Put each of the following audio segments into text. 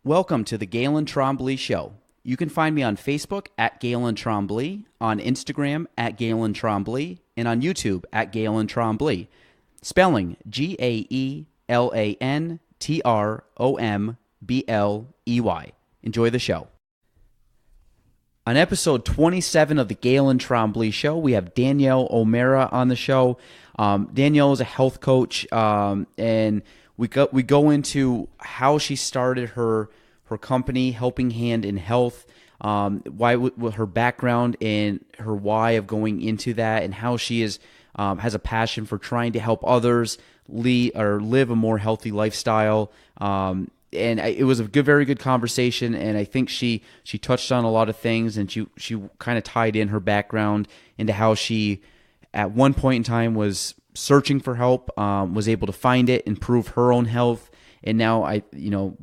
Welcome to the Gaelan Trombley Show. You can find me on Facebook at Gaelan Trombley, on Instagram at Gaelan Trombley, and on YouTube at Gaelan Trombley. Spelling Gaelan-Trombley. Enjoy the show. On episode 27 of the Gaelan Trombley Show, we have Danielle O'Mara on the show. Danielle is a health coach, and we go into how she started her company, Helping Hand in Health, why with her background and her why of going into that, and how she has a passion for trying to help others live a more healthy lifestyle. It was a very good conversation, and I think she touched on a lot of things, and she kind of tied in her background into how she, at one point in time, was searching for help, was able to find it, improve her own health, and now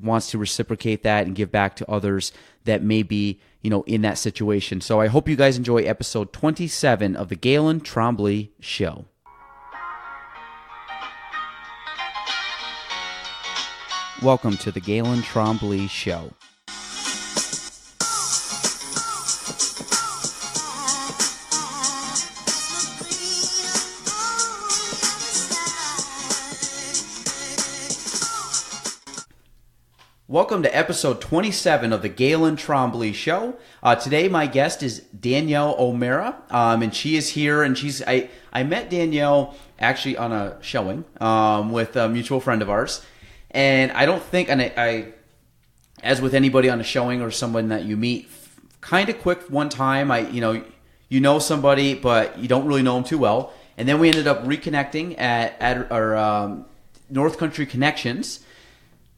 wants to reciprocate that and give back to others that may be in that situation. So I hope you guys enjoy episode 27 of the Gaelan Trombley Show. Welcome to the Gaelan Trombley Show. Welcome to episode 27 of the Gaelan Trombley Show. Today my guest is Danielle O'Mara, and she is here, and I met Danielle actually on a showing with a mutual friend of ours, and I don't think, and I as with anybody on a showing or someone that you meet, kind of quick one time, you know somebody, but you don't really know them too well, and then we ended up reconnecting at our North Country Connections.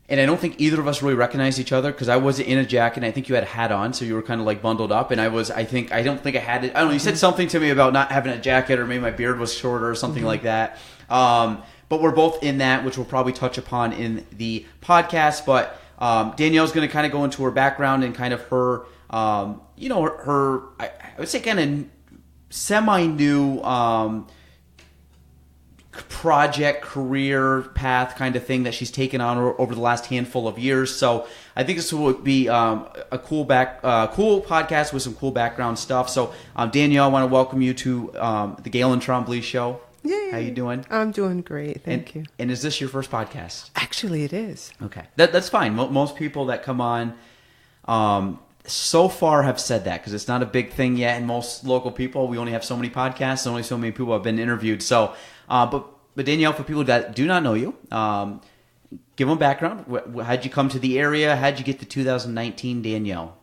And I don't think either of us really recognized each other because I wasn't in a jacket, and I think you had a hat on, so you were kind of like bundled up. And I don't think I had it. I don't know. You said something to me about not having a jacket, or maybe my beard was shorter or something like that. But we're both in that, which we'll probably touch upon in the podcast. But Danielle's going to kind of go into her background and kind of her, I would say kind of semi-new project, career path kind of thing that she's taken on over the last handful of years. So I think this would be a cool podcast with some cool background stuff. So Danielle, I want to welcome you to the Gaelan Trombley Show. Yay. How you doing? I'm doing great. Thank you. And is this your first podcast? Actually, it is. Okay. That's fine. Most people that come on so far have said that because it's not a big thing yet. And most local people, we only have so many podcasts, and only so many people have been interviewed. So, but Danielle, for people that do not know you, give them background. How'd you come to the area? How'd you get to 2019 Danielle?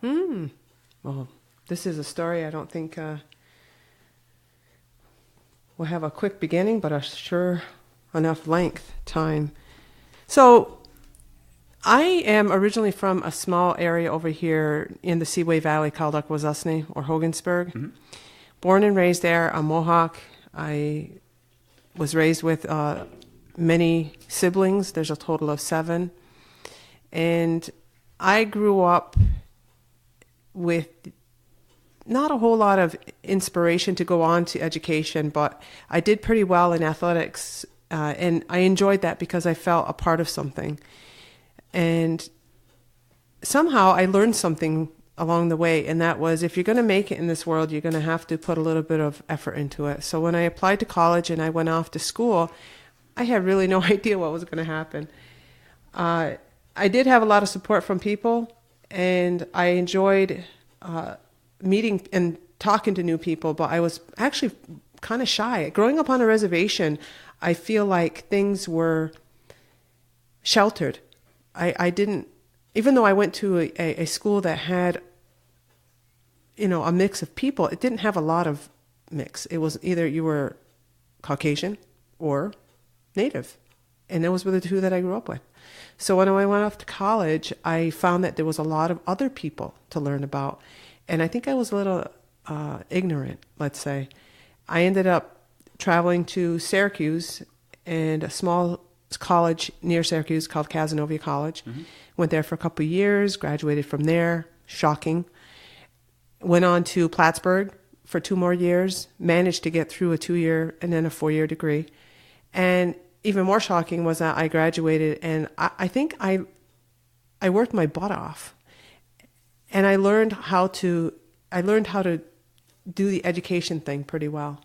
Well, this is a story I don't think will have a quick beginning, but a sure enough length time. So I am originally from a small area over here in the Seaway Valley called Akwesasne or Hogansburg. Mm-hmm. Born and raised there, a Mohawk. I was raised with many siblings. There's a total of 7. And I grew up with not a whole lot of inspiration to go on to education, but I did pretty well in athletics, and I enjoyed that because I felt a part of something. And somehow I learned something along the way, and that was, if you're going to make it in this world, you're going to have to put a little bit of effort into it. So when I applied to college and I went off to school, I had really no idea what was going to happen. I did have a lot of support from people, and I enjoyed meeting and talking to new people, but I was actually kind of shy. Growing up on a reservation, I feel like things were sheltered. I didn't, even though I went to a school that had, a mix of people, it didn't have a lot of mix. It was either you were Caucasian or Native. And those were the two that I grew up with. So when I went off to college, I found that there was a lot of other people to learn about. And I think I was a little ignorant, let's say. I ended up traveling to Syracuse and a small college near Syracuse called Cazenovia College. Mm-hmm. Went there for a couple of years, graduated from there. Shocking. Went on to Plattsburgh for 2 more years, managed to get through a 2-year and then a 4-year degree. And even more shocking was that I graduated, and I think I I worked my butt off, and I learned how to do the education thing pretty well.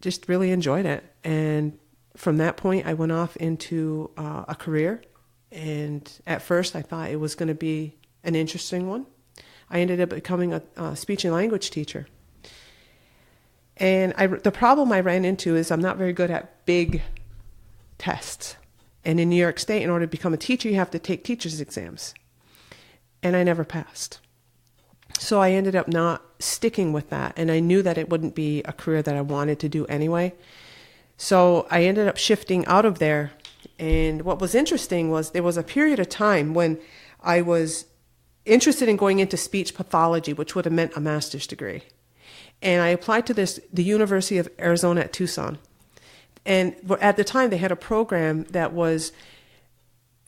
Just really enjoyed it. And from that point, I went off into a career. And at first, I thought it was going to be an interesting one. I ended up becoming a speech and language teacher. And the problem I ran into is I'm not very good at big tests. And in New York State, in order to become a teacher, you have to take teacher's exams. And I never passed. So I ended up not sticking with that. And I knew that it wouldn't be a career that I wanted to do anyway. So I ended up shifting out of there. And what was interesting was there was a period of time when I was interested in going into speech pathology, which would have meant a master's degree. And I applied to the University of Arizona at Tucson. And at the time, they had a program that was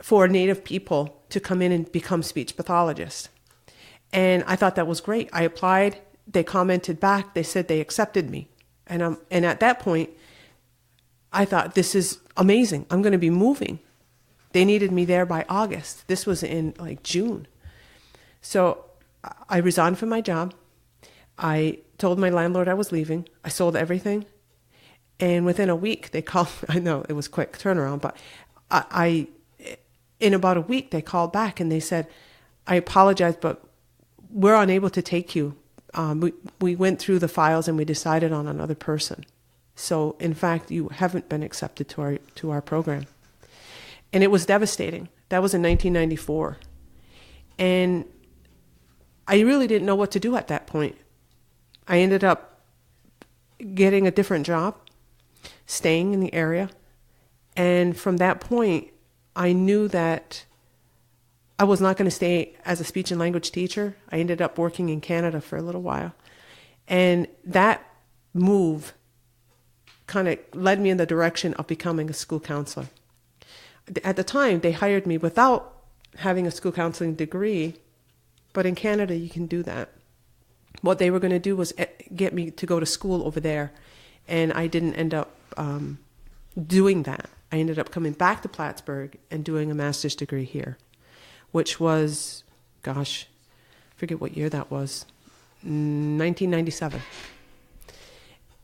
for Native people to come in and become speech pathologists. And I thought that was great. I applied. They commented back. They said they accepted me. And at that point, I thought, this is amazing. I'm going to be moving. They needed me there by August. This was in like June. So I resigned from my job. I told my landlord I was leaving. I sold everything. And within a week, they called. I know it was quick turnaround, but in about a week, they called back and they said, I apologize, but we're unable to take you. We went through the files and we decided on another person. So in fact, you haven't been accepted to our program. And it was devastating. That was in 1994. And I really didn't know what to do at that point. I ended up getting a different job, staying in the area. And from that point, I knew that I was not going to stay as a speech and language teacher. I ended up working in Canada for a little while. And that move kind of led me in the direction of becoming a school counselor. At the time, they hired me without having a school counseling degree, but in Canada, you can do that. What they were going to do was get me to go to school over there, and I didn't end up doing that. I ended up coming back to Plattsburgh and doing a master's degree here, which was, gosh, I forget what year that was, 1997.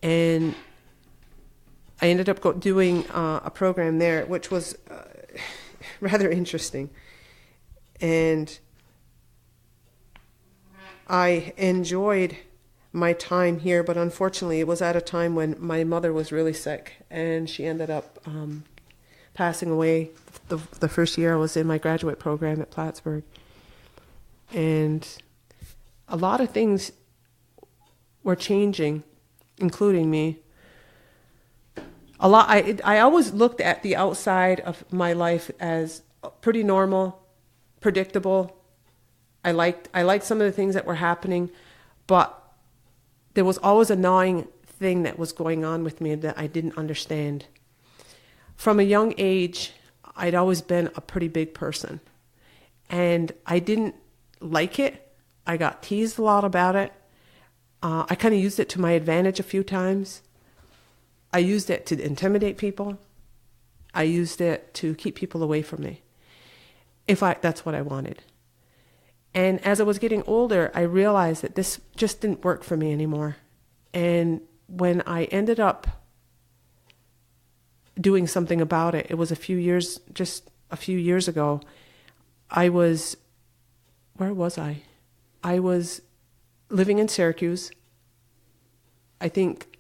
And I ended up doing a program there, which was rather interesting. And I enjoyed my time here, but unfortunately it was at a time when my mother was really sick, and she ended up passing away the first year I was in my graduate program at Plattsburgh. And a lot of things were changing, including me. I always looked at the outside of my life as pretty normal, predictable. I liked some of the things that were happening, but there was always a gnawing thing that was going on with me that I didn't understand. From a young age, I'd always been a pretty big person, and I didn't like it. I got teased a lot about it. I kind of used it to my advantage a few times. I used it to intimidate people. I used it to keep people away from me, that's what I wanted. And as I was getting older, I realized that this just didn't work for me anymore. And when I ended up doing something about it, it was just a few years ago. Where was I? I was living in Syracuse. I think,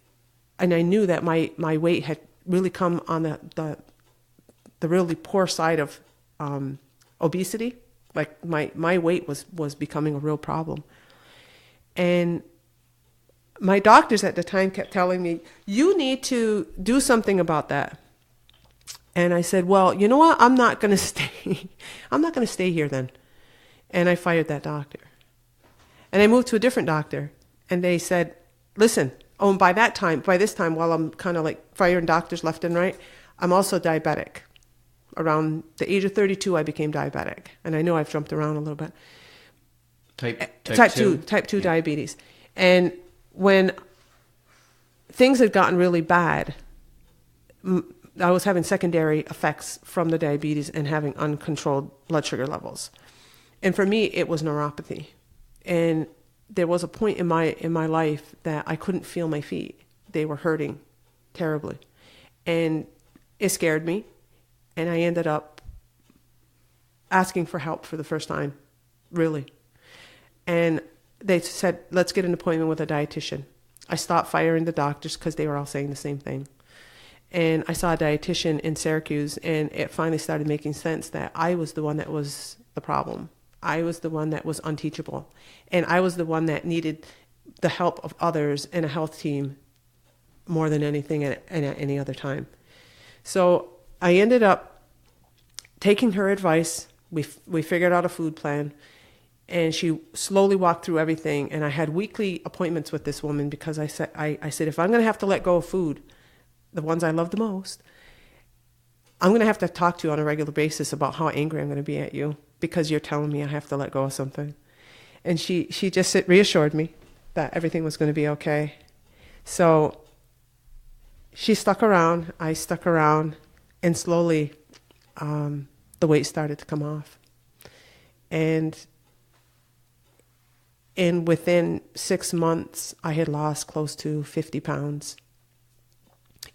and I knew that my weight had really come on the really poor side of obesity. Like my weight was becoming a real problem. And my doctors at the time kept telling me, you need to do something about that. And I said, well, you know what? I'm not going to stay. I'm not going to stay here then. And I fired that doctor. And I moved to a different doctor. And they said, listen, and by this time, while I'm kind of like firing doctors left and right, I'm also diabetic. Around the age of 32, I became diabetic. And I know I've jumped around a little bit. Type 2 Yeah. diabetes. And when things had gotten really bad, I was having secondary effects from the diabetes and having uncontrolled blood sugar levels. And for me, it was neuropathy. And there was a point in my life that I couldn't feel my feet. They were hurting terribly. And it scared me. And I ended up asking for help for the first time, really. And they said, let's get an appointment with a dietitian. I stopped firing the doctors because they were all saying the same thing. And I saw a dietitian in Syracuse, and it finally started making sense that I was the one that was the problem. I was the one that was unteachable. And I was the one that needed the help of others and a health team more than anything at any other time. So I ended up taking her advice. We figured out a food plan, and she slowly walked through everything. And I had weekly appointments with this woman because I said, if I'm going to have to let go of food, the ones I love the most, I'm going to have to talk to you on a regular basis about how angry I'm going to be at you because you're telling me I have to let go of something. And she just reassured me that everything was going to be okay. So she stuck around, I stuck around, and slowly the weight started to come off. And within 6 months, I had lost close to 50 pounds.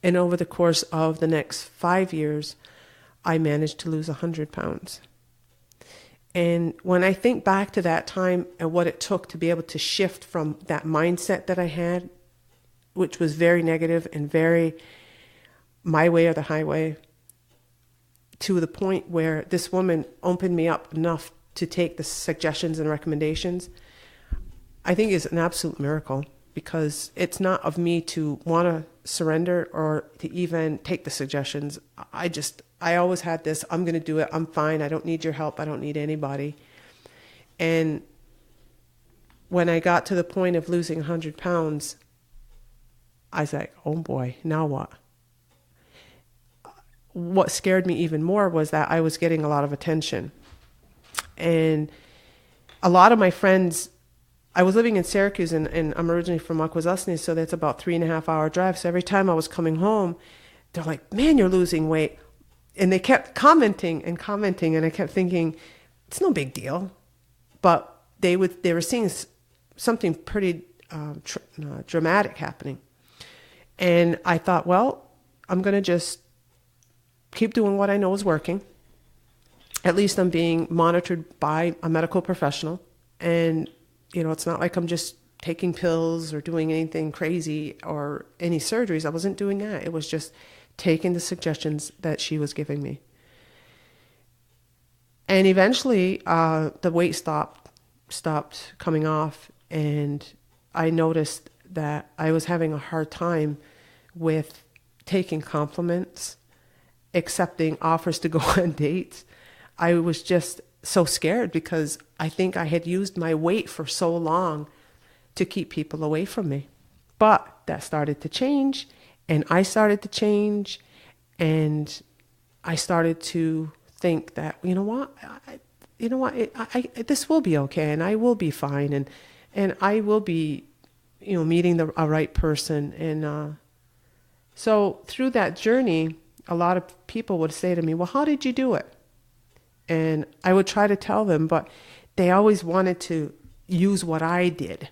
And over the course of the next 5 years, I managed to lose 100 pounds. And when I think back to that time and what it took to be able to shift from that mindset that I had, which was very negative and very my way or the highway, to the point where this woman opened me up enough to take the suggestions and recommendations, I think is an absolute miracle, because it's not of me to want to surrender or to even take the suggestions. I always had this, I'm going to do it, I'm fine, I don't need your help, I don't need anybody. And when I got to the point of losing 100 pounds, I was like, oh boy, now what? What scared me even more was that I was getting a lot of attention. And a lot of my friends, I was living in Syracuse, and I'm originally from Akwesasne, so that's about 3.5 hour drive. So every time I was coming home, they're like, man, you're losing weight. And they kept commenting, and I kept thinking, it's no big deal. But they were seeing something pretty dramatic happening. And I thought, well, I'm going to just keep doing what I know is working. At least I'm being monitored by a medical professional. And it's not like I'm just taking pills or doing anything crazy or any surgeries. I wasn't doing that. It was just taking the suggestions that she was giving me. And eventually, the weight stopped coming off, and I noticed that I was having a hard time with taking compliments, accepting offers to go on dates. I was just so scared because I think I had used my weight for so long to keep people away from me. But that started to change, and I started to change, and I started to think that, this will be okay, and I will be fine, and I will be, meeting a right person. And so through that journey, a lot of people would say to me, well, how did you do it? And I would try to tell them, but they always wanted to use what I did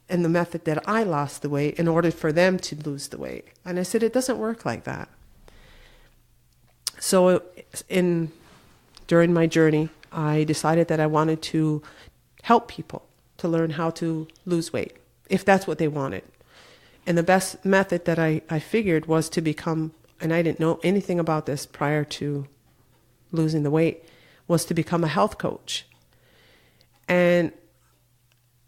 and the method that I lost the weight in order for them to lose the weight. And I said, it doesn't work like that. So during my journey, I decided that I wanted to help people to learn how to lose weight, if that's what they wanted. And the best method that I figured was to become, and I didn't know anything about this prior to losing the weight, was to become a health coach. And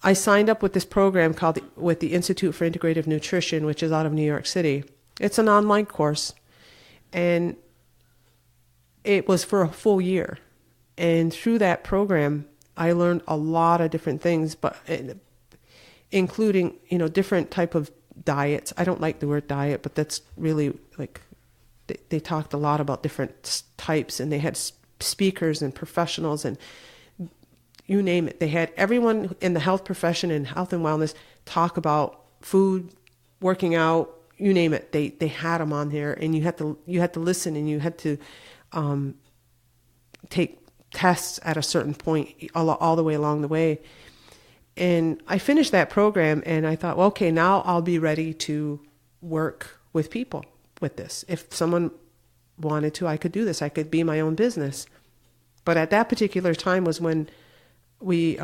I signed up with this program with the Institute for Integrative Nutrition, which is out of New York City. It's an online course, and it was for a full year. And through that program, I learned a lot of different things, but including, different type of diets. I don't like the word diet, but that's really like, they talked a lot about different types, and they had speakers and professionals and you name it. They had everyone in the health profession and health and wellness talk about food, working out, you name it, they had them on there, and you had to listen, and you had to take tests at a certain point all the way along the way. And I finished that program, and I thought, well, okay, now I'll be ready to work with people with this. If someone wanted to, I could do this. I could be my own business. But at that particular time was when we,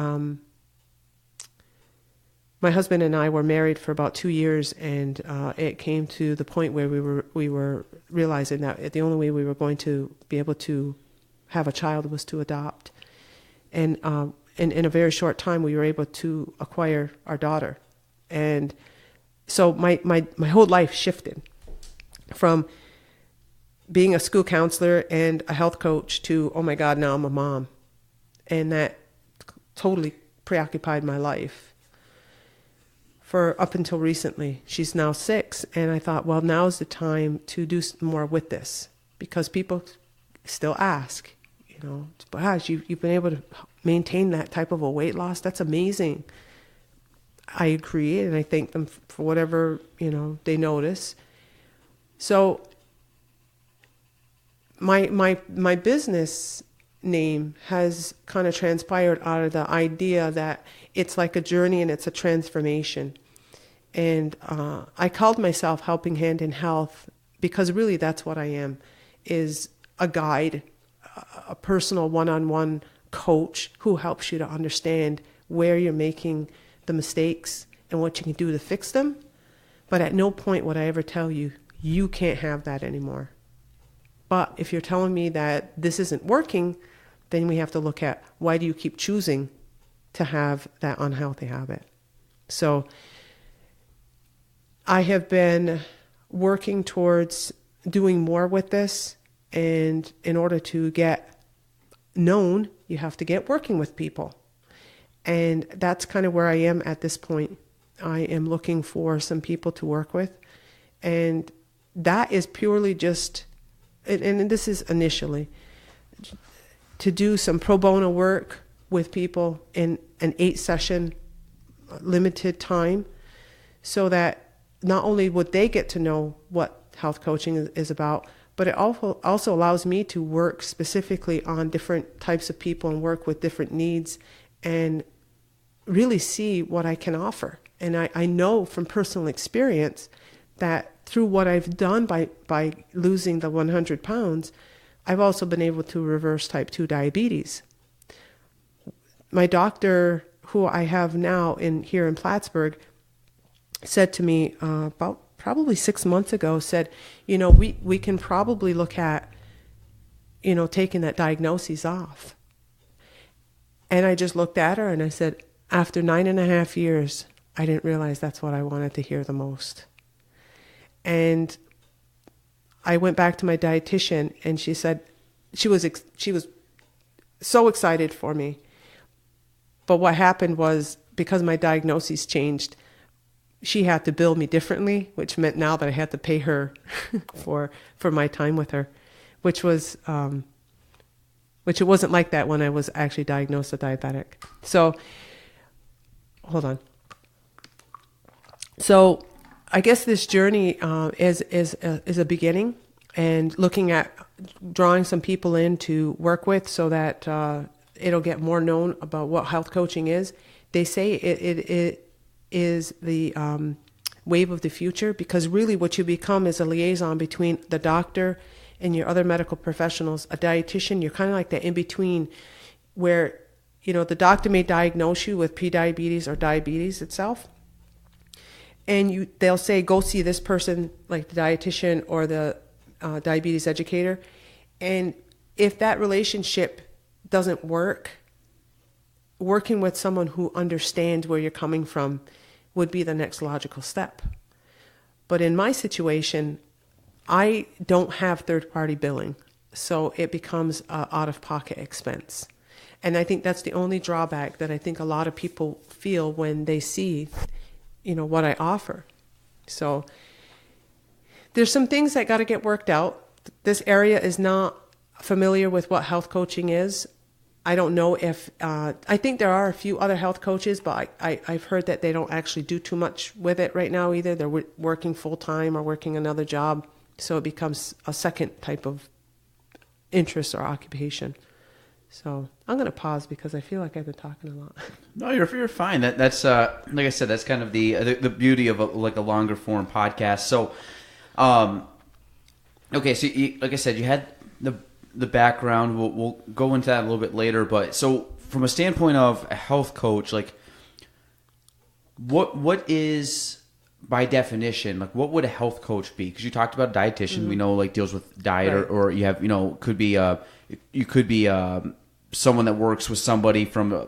my husband and I were married for about 2 years, and it came to the point where we were realizing that the only way we were going to be able to have a child was to adopt. And in a very short time, we were able to acquire our daughter. And so my whole life shifted from being a school counselor and a health coach to, oh my God, now I'm a mom. And that totally preoccupied my life for up until recently. She's now 6, and I thought, well, now's the time to do more with this, because people still ask, gosh, you've been able to maintain that type of a weight loss. That's amazing. I agree, and I thank them for whatever, they notice. So my business name has kind of transpired out of the idea that it's like a journey and it's a transformation. And I called myself Helping Hand in Health because really that's what I am, is a guide, a personal one-on-one coach who helps you to understand where you're making the mistakes and what you can do to fix them. But at no point would I ever tell you, you can't have that anymore. But if you're telling me that this isn't working, then we have to look at, why do you keep choosing to have that unhealthy habit? So I have been working towards doing more with this. And in order to get known, you have to get working with people. And that's kind of where I am at this point. I am looking for some people to work with. And that is purely just, and this is initially, to do some pro bono work with people in an 8-session limited time, so that not only would they get to know what health coaching is about, but it also allows me to work specifically on different types of people and work with different needs and really see what I can offer. And I know from personal experience that through what I've done by losing the 100 pounds, I've also been able to reverse type 2 diabetes. My doctor, who I have now here in Plattsburgh, said to me about probably 6 months ago, said, we can probably look at, taking that diagnosis off. And I just looked at her and I said, after 9.5 years, I didn't realize that's what I wanted to hear the most. And I went back to my dietitian, and she said, she was so excited for me. But what happened was, because my diagnosis changed, she had to bill me differently, which meant now that I had to pay her for my time with her, which it wasn't like that when I was actually diagnosed a diabetic. So, hold on. So, I guess this journey is a beginning, and looking at drawing some people in to work with, so that it'll get more known about what health coaching is. They say it is the wave of the future, because really what you become is a liaison between the doctor and your other medical professionals. A dietitian, you're kind of like that in between, where the doctor may diagnose you with prediabetes or diabetes itself, and they'll say, go see this person, like the dietitian or the diabetes educator. And if that relationship doesn't work, working with someone who understands where you're coming from would be the next logical step. But in my situation, I don't have third-party billing, so it becomes an out-of-pocket expense. And I think that's the only drawback that I think a lot of people feel when they see, what I offer. So there's some things that got to get worked out. This area is not familiar with what health coaching is. I don't know if, I think there are a few other health coaches, but I've heard that they don't actually do too much with it right now either. They're working full time or working another job. So it becomes a second type of interest or occupation. So I'm going to pause because I feel like I've been talking a lot. No, you're fine. That's like I said, that's kind of the beauty of a longer form podcast. So, okay, so like I said, you had the background. We'll go into that a little bit later. But so from a standpoint of a health coach, like what is, by definition, like what would a health coach be? Because you talked about a dietitian, mm-hmm. we know, like deals with diet, right. or you have, could be someone that works with somebody from a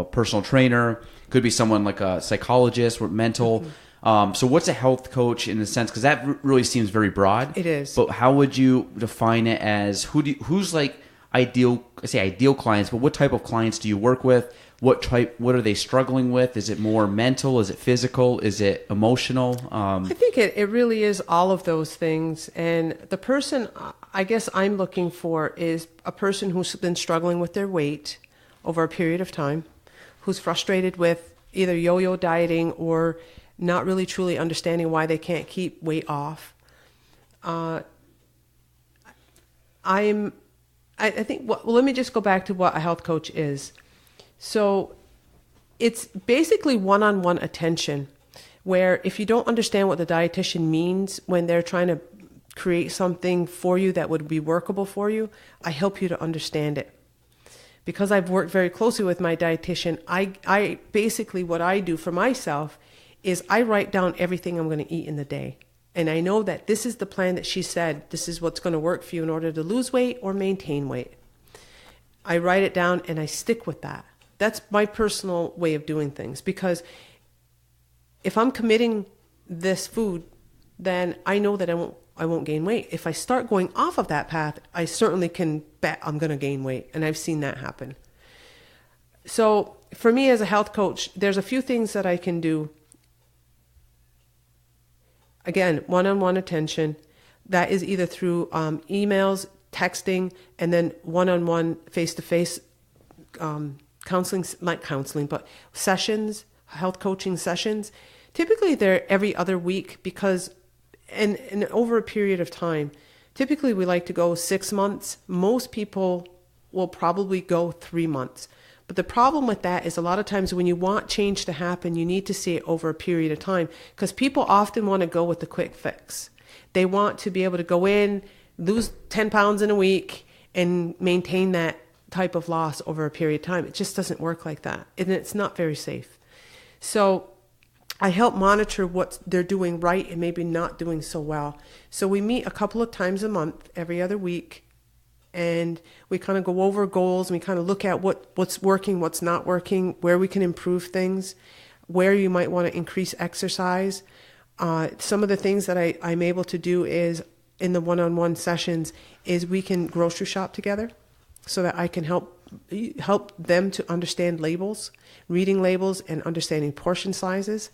personal trainer, could be someone like a psychologist or mental. Mm-hmm. So what's a health coach in the sense? Because that really seems very broad. It is. But how would you define it as who's like ideal? I say ideal clients, but what type of clients do you work with? What are they struggling with? Is it more mental? Is it physical? Is it emotional? I think it really is all of those things. And the person I guess I'm looking for is a person who's been struggling with their weight over a period of time, who's frustrated with either yo-yo dieting or not really truly understanding why they can't keep weight off. I think, let me just go back to what a health coach is. So it's basically one-on-one attention, where if you don't understand what the dietitian means when they're trying to create something for you that would be workable for you, I help you to understand it. Because I've worked very closely with my dietitian, I basically, what I do for myself is I write down everything I'm going to eat in the day. And I know that this is the plan that she said, this is what's going to work for you in order to lose weight or maintain weight. I write it down and I stick with that. That's my personal way of doing things, because if I'm committing this food, then I know that I won't gain weight. If I start going off of that path, I certainly can bet I'm going to gain weight, and I've seen that happen. So for me as a health coach, there's a few things that I can do. Again, one-on-one attention. That is either through emails, texting, and then one-on-one face-to-face counseling, not counseling, but sessions, health coaching sessions. Typically they're every other week because, and over a period of time, typically we like to go 6 months. Most people will probably go 3 months. But the problem with that is a lot of times when you want change to happen, you need to see it over a period of time, because people often want to go with the quick fix. They want to be able to go in, lose 10 pounds in a week, and maintain that type of loss over a period of time. It just doesn't work like that, and it's not very safe. So I help monitor what they're doing right and maybe not doing so well. So we meet a couple of times a month, every other week, and we kind of go over goals, and we kind of look at what's working, what's not working, where we can improve things, where you might want to increase exercise. Some of the things that I'm able to do is in the one-on-one sessions is we can grocery shop together, so that I can help them to understand labels, reading labels, and understanding portion sizes.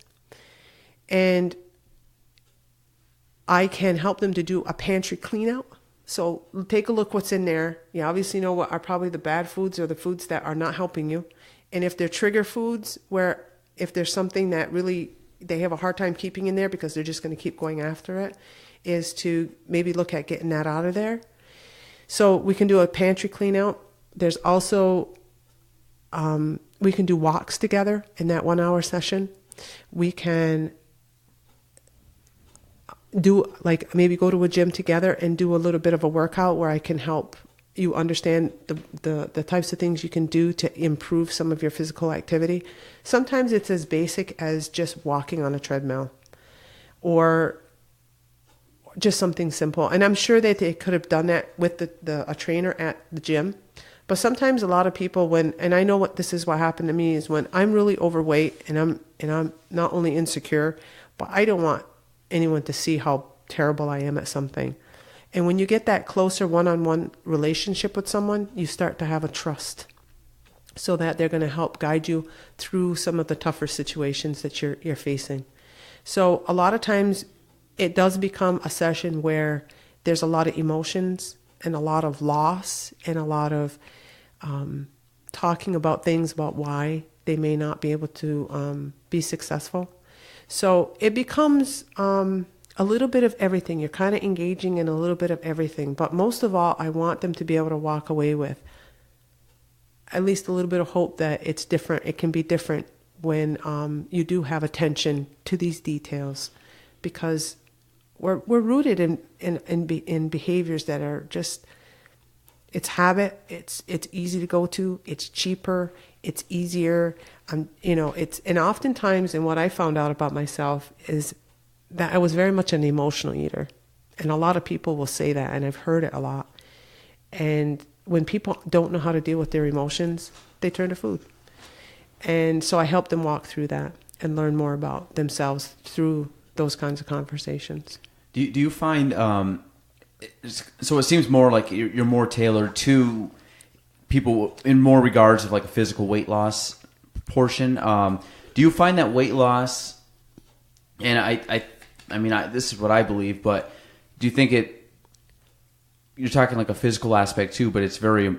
And I can help them to do a pantry clean out. So take a look what's in there. You obviously know what are probably the bad foods or the foods that are not helping you. And if they're trigger foods, where if there's something that really they have a hard time keeping in there because they're just going to keep going after it, is to maybe look at getting that out of there. So we can do a pantry clean out. There's also, we can do walks together in that 1 hour session. We can do, like, maybe go to a gym together and do a little bit of a workout where I can help you understand the types of things you can do to improve some of your physical activity. Sometimes it's as basic as just walking on a treadmill or just something simple. And I'm sure that they could have done that with a trainer at the gym. But sometimes a lot of people, and I know what this is, what happened to me is when I'm really overweight and I'm not only insecure, but I don't want anyone to see how terrible I am at something. And when you get that closer one-on-one relationship with someone, you start to have a trust, so that they're going to help guide you through some of the tougher situations that you're facing. So a lot of times it does become a session where there's a lot of emotions and a lot of loss and a lot of talking about things about why they may not be able to be successful. So it becomes a little bit of everything. You're kind of engaging in a little bit of everything. But most of all, I want them to be able to walk away with at least a little bit of hope that it's different. It can be different when you do have attention to these details, because we're rooted in behaviors that are just, it's habit. It's easy to go to. It's cheaper. It's easier. And oftentimes, and what I found out about myself is that I was very much an emotional eater, and a lot of people will say that, and I've heard it a lot. And when people don't know how to deal with their emotions, they turn to food. And so I help them walk through that and learn more about themselves through those kinds of conversations. Do you find, so it seems more like you're more tailored to people in more regards of like a physical weight loss portion. Do you find that weight loss, and I mean, this is what I believe, but do you think you're talking like a physical aspect too, but it's very,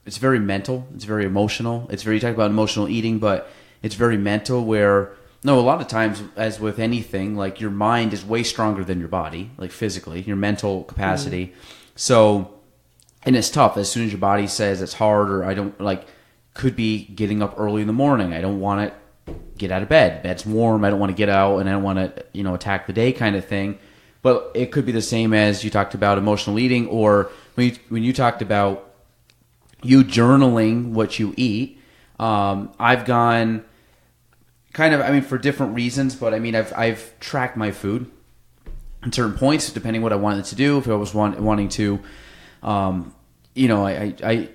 it's very mental. It's very emotional. You talk about emotional eating, but it's very mental where, no, a lot of times, as with anything, like your mind is way stronger than your body, like physically, your mental capacity. Mm-hmm. So, and it's tough. As soon as your body says it's hard, or I don't like, could be getting up early in the morning. I don't want to get out of bed. Bed's warm. I don't want to get out, and I don't want to, attack the day kind of thing. But it could be the same as you talked about emotional eating, or when you talked about you journaling what you eat. I've gone kind of, for different reasons, but I've tracked my food at certain points, depending what I wanted to do. If I was wanting to, I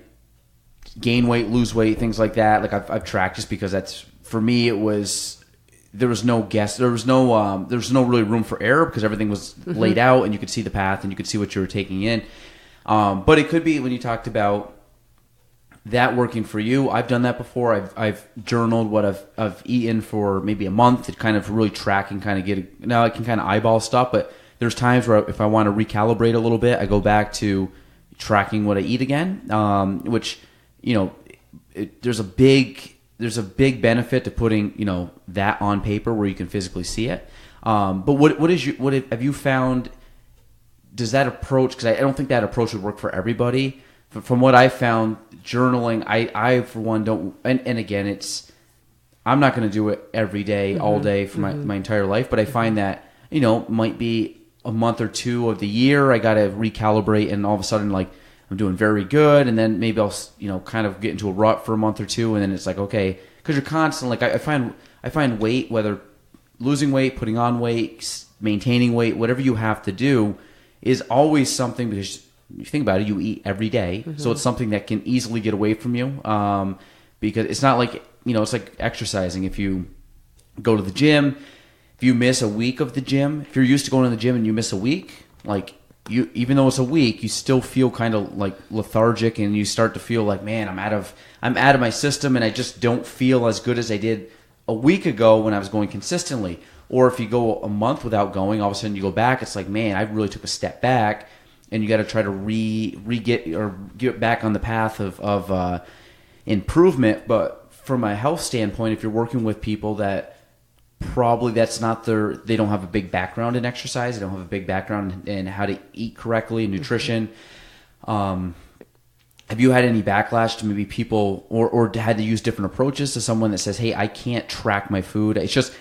gain weight, lose weight, things like that. Like I've tracked, just because that's, for me, there was no really room for error, because everything was laid out and you could see the path and you could see what you were taking in. But it could be when you talked about that working for you. I've done that before. I've journaled what I've eaten for maybe a month to kind of really track and kind of now I can kind of eyeball stuff, but there's times where if I want to recalibrate a little bit, I go back to tracking what I eat again, which, there's a big benefit to putting, that on paper where you can physically see it. But what have you found? Does that approach? Because I don't think that approach would work for everybody. From what I found, journaling, I for one don't. And again, I'm not going to do it every day, all day for my entire life. But I find that might be a month or two of the year I got to recalibrate, and all of a sudden, like, I'm doing very good, and then maybe I'll kind of get into a rut for a month or two, and then it's like, okay, because you're constantly, like, I find weight, whether losing weight, putting on weight, maintaining weight, whatever you have to do, is always something, because you think about it, you eat every day, so it's something that can easily get away from you, because it's not like, it's like exercising. If you go to the gym, if you miss a week of the gym, if you're used to going to the gym and you miss a week, like, even though it's a week, you still feel kind of like lethargic, and you start to feel like, man, I'm out of my system, and I just don't feel as good as I did a week ago when I was going consistently. Or if you go a month without going, all of a sudden you go back, it's like, man, I really took a step back, and you got to try to get back on the path of improvement. But from a health standpoint, if you're working with people that probably they don't have a big background in exercise, they don't have a big background in how to eat correctly, nutrition. Have you had any backlash to maybe people, or had to use different approaches to someone that says, hey, I can't track my food? It's just,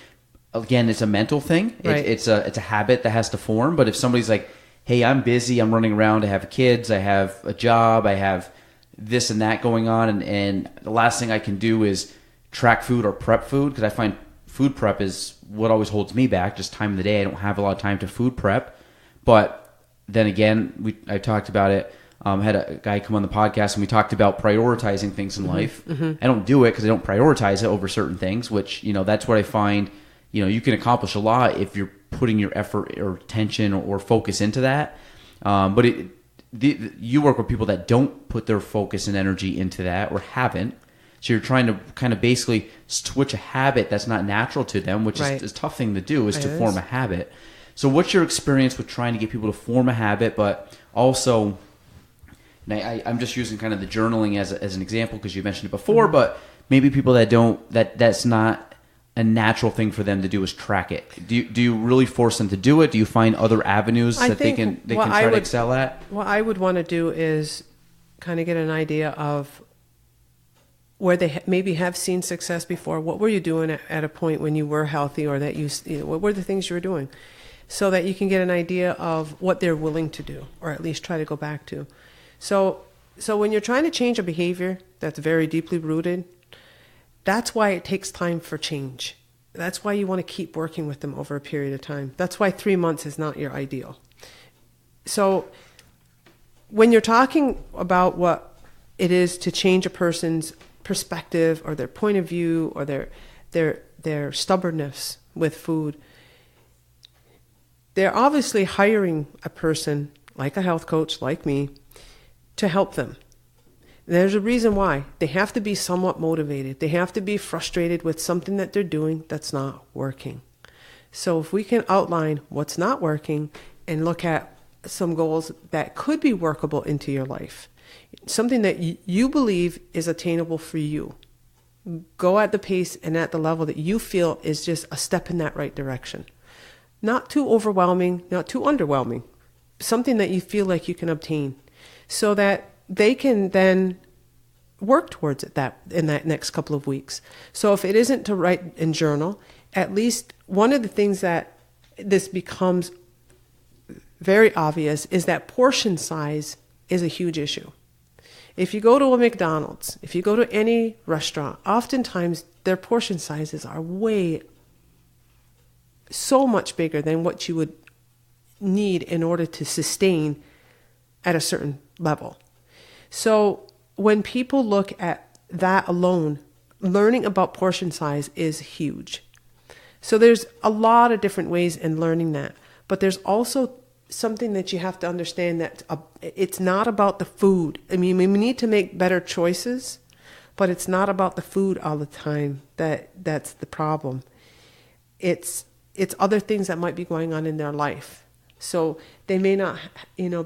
again, it's a mental thing. Right. It's a habit that has to form. But if somebody's like, hey, I'm busy, I'm running around, I have kids, I have a job, I have this and that going on, and the last thing I can do is track food or prep food, because I find food prep is what always holds me back, just time of the day. I don't have a lot of time to food prep. But then again, I talked about it. Had a guy come on the podcast, and we talked about prioritizing things in life. I don't do it because I don't prioritize it over certain things, which, that's what I find, you can accomplish a lot if you're putting your effort or attention or focus into that. But you work with people that don't put their focus and energy into that, or haven't. So you're trying to kind of basically switch a habit that's not natural to them, which is a tough thing to do, is to form a habit. So what's your experience with trying to get people to form a habit, but also And I'm just using kind of the journaling as an example because you mentioned it before, but maybe people that's not a natural thing for them to do is track it. Do you really force them to do it? Do you find other avenues that they can try to excel at? What I would want to do is kind of get an idea of where they maybe have seen success before. What were you doing at a point when you were healthy, or that what were the things you were doing, so that you can get an idea of what they're willing to do, or at least try to go back to. So when you're trying to change a behavior that's very deeply rooted, that's why it takes time for change. That's why you want to keep working with them over a period of time. That's why 3 months is not your ideal. So when you're talking about what it is to change a person's perspective or their point of view or their stubbornness with food, they're obviously hiring a person like a health coach like me to help them. There's a reason why. They have to be somewhat motivated. They have to be frustrated with something that they're doing that's not working. So if we can outline what's not working and look at some goals that could be workable into your life, something that you believe is attainable for you, go at the pace and at the level that you feel is just a step in that right direction. Not too overwhelming, not too underwhelming. Something that you feel like you can obtain, so that they can then work towards it in that next couple of weeks. So if it isn't to write and journal, at least one of the things that this becomes very obvious is that portion size is a huge issue. If you go to a McDonald's, if you go to any restaurant, oftentimes their portion sizes are so much bigger than what you would need in order to sustain at a certain level. So when people look at that alone, learning about portion size is huge. So there's a lot of different ways in learning that, but there's also something that you have to understand, that it's not about the food. I mean, we need to make better choices, but it's not about the food all the time. That's the problem. It's other things that might be going on in their life. So they may not,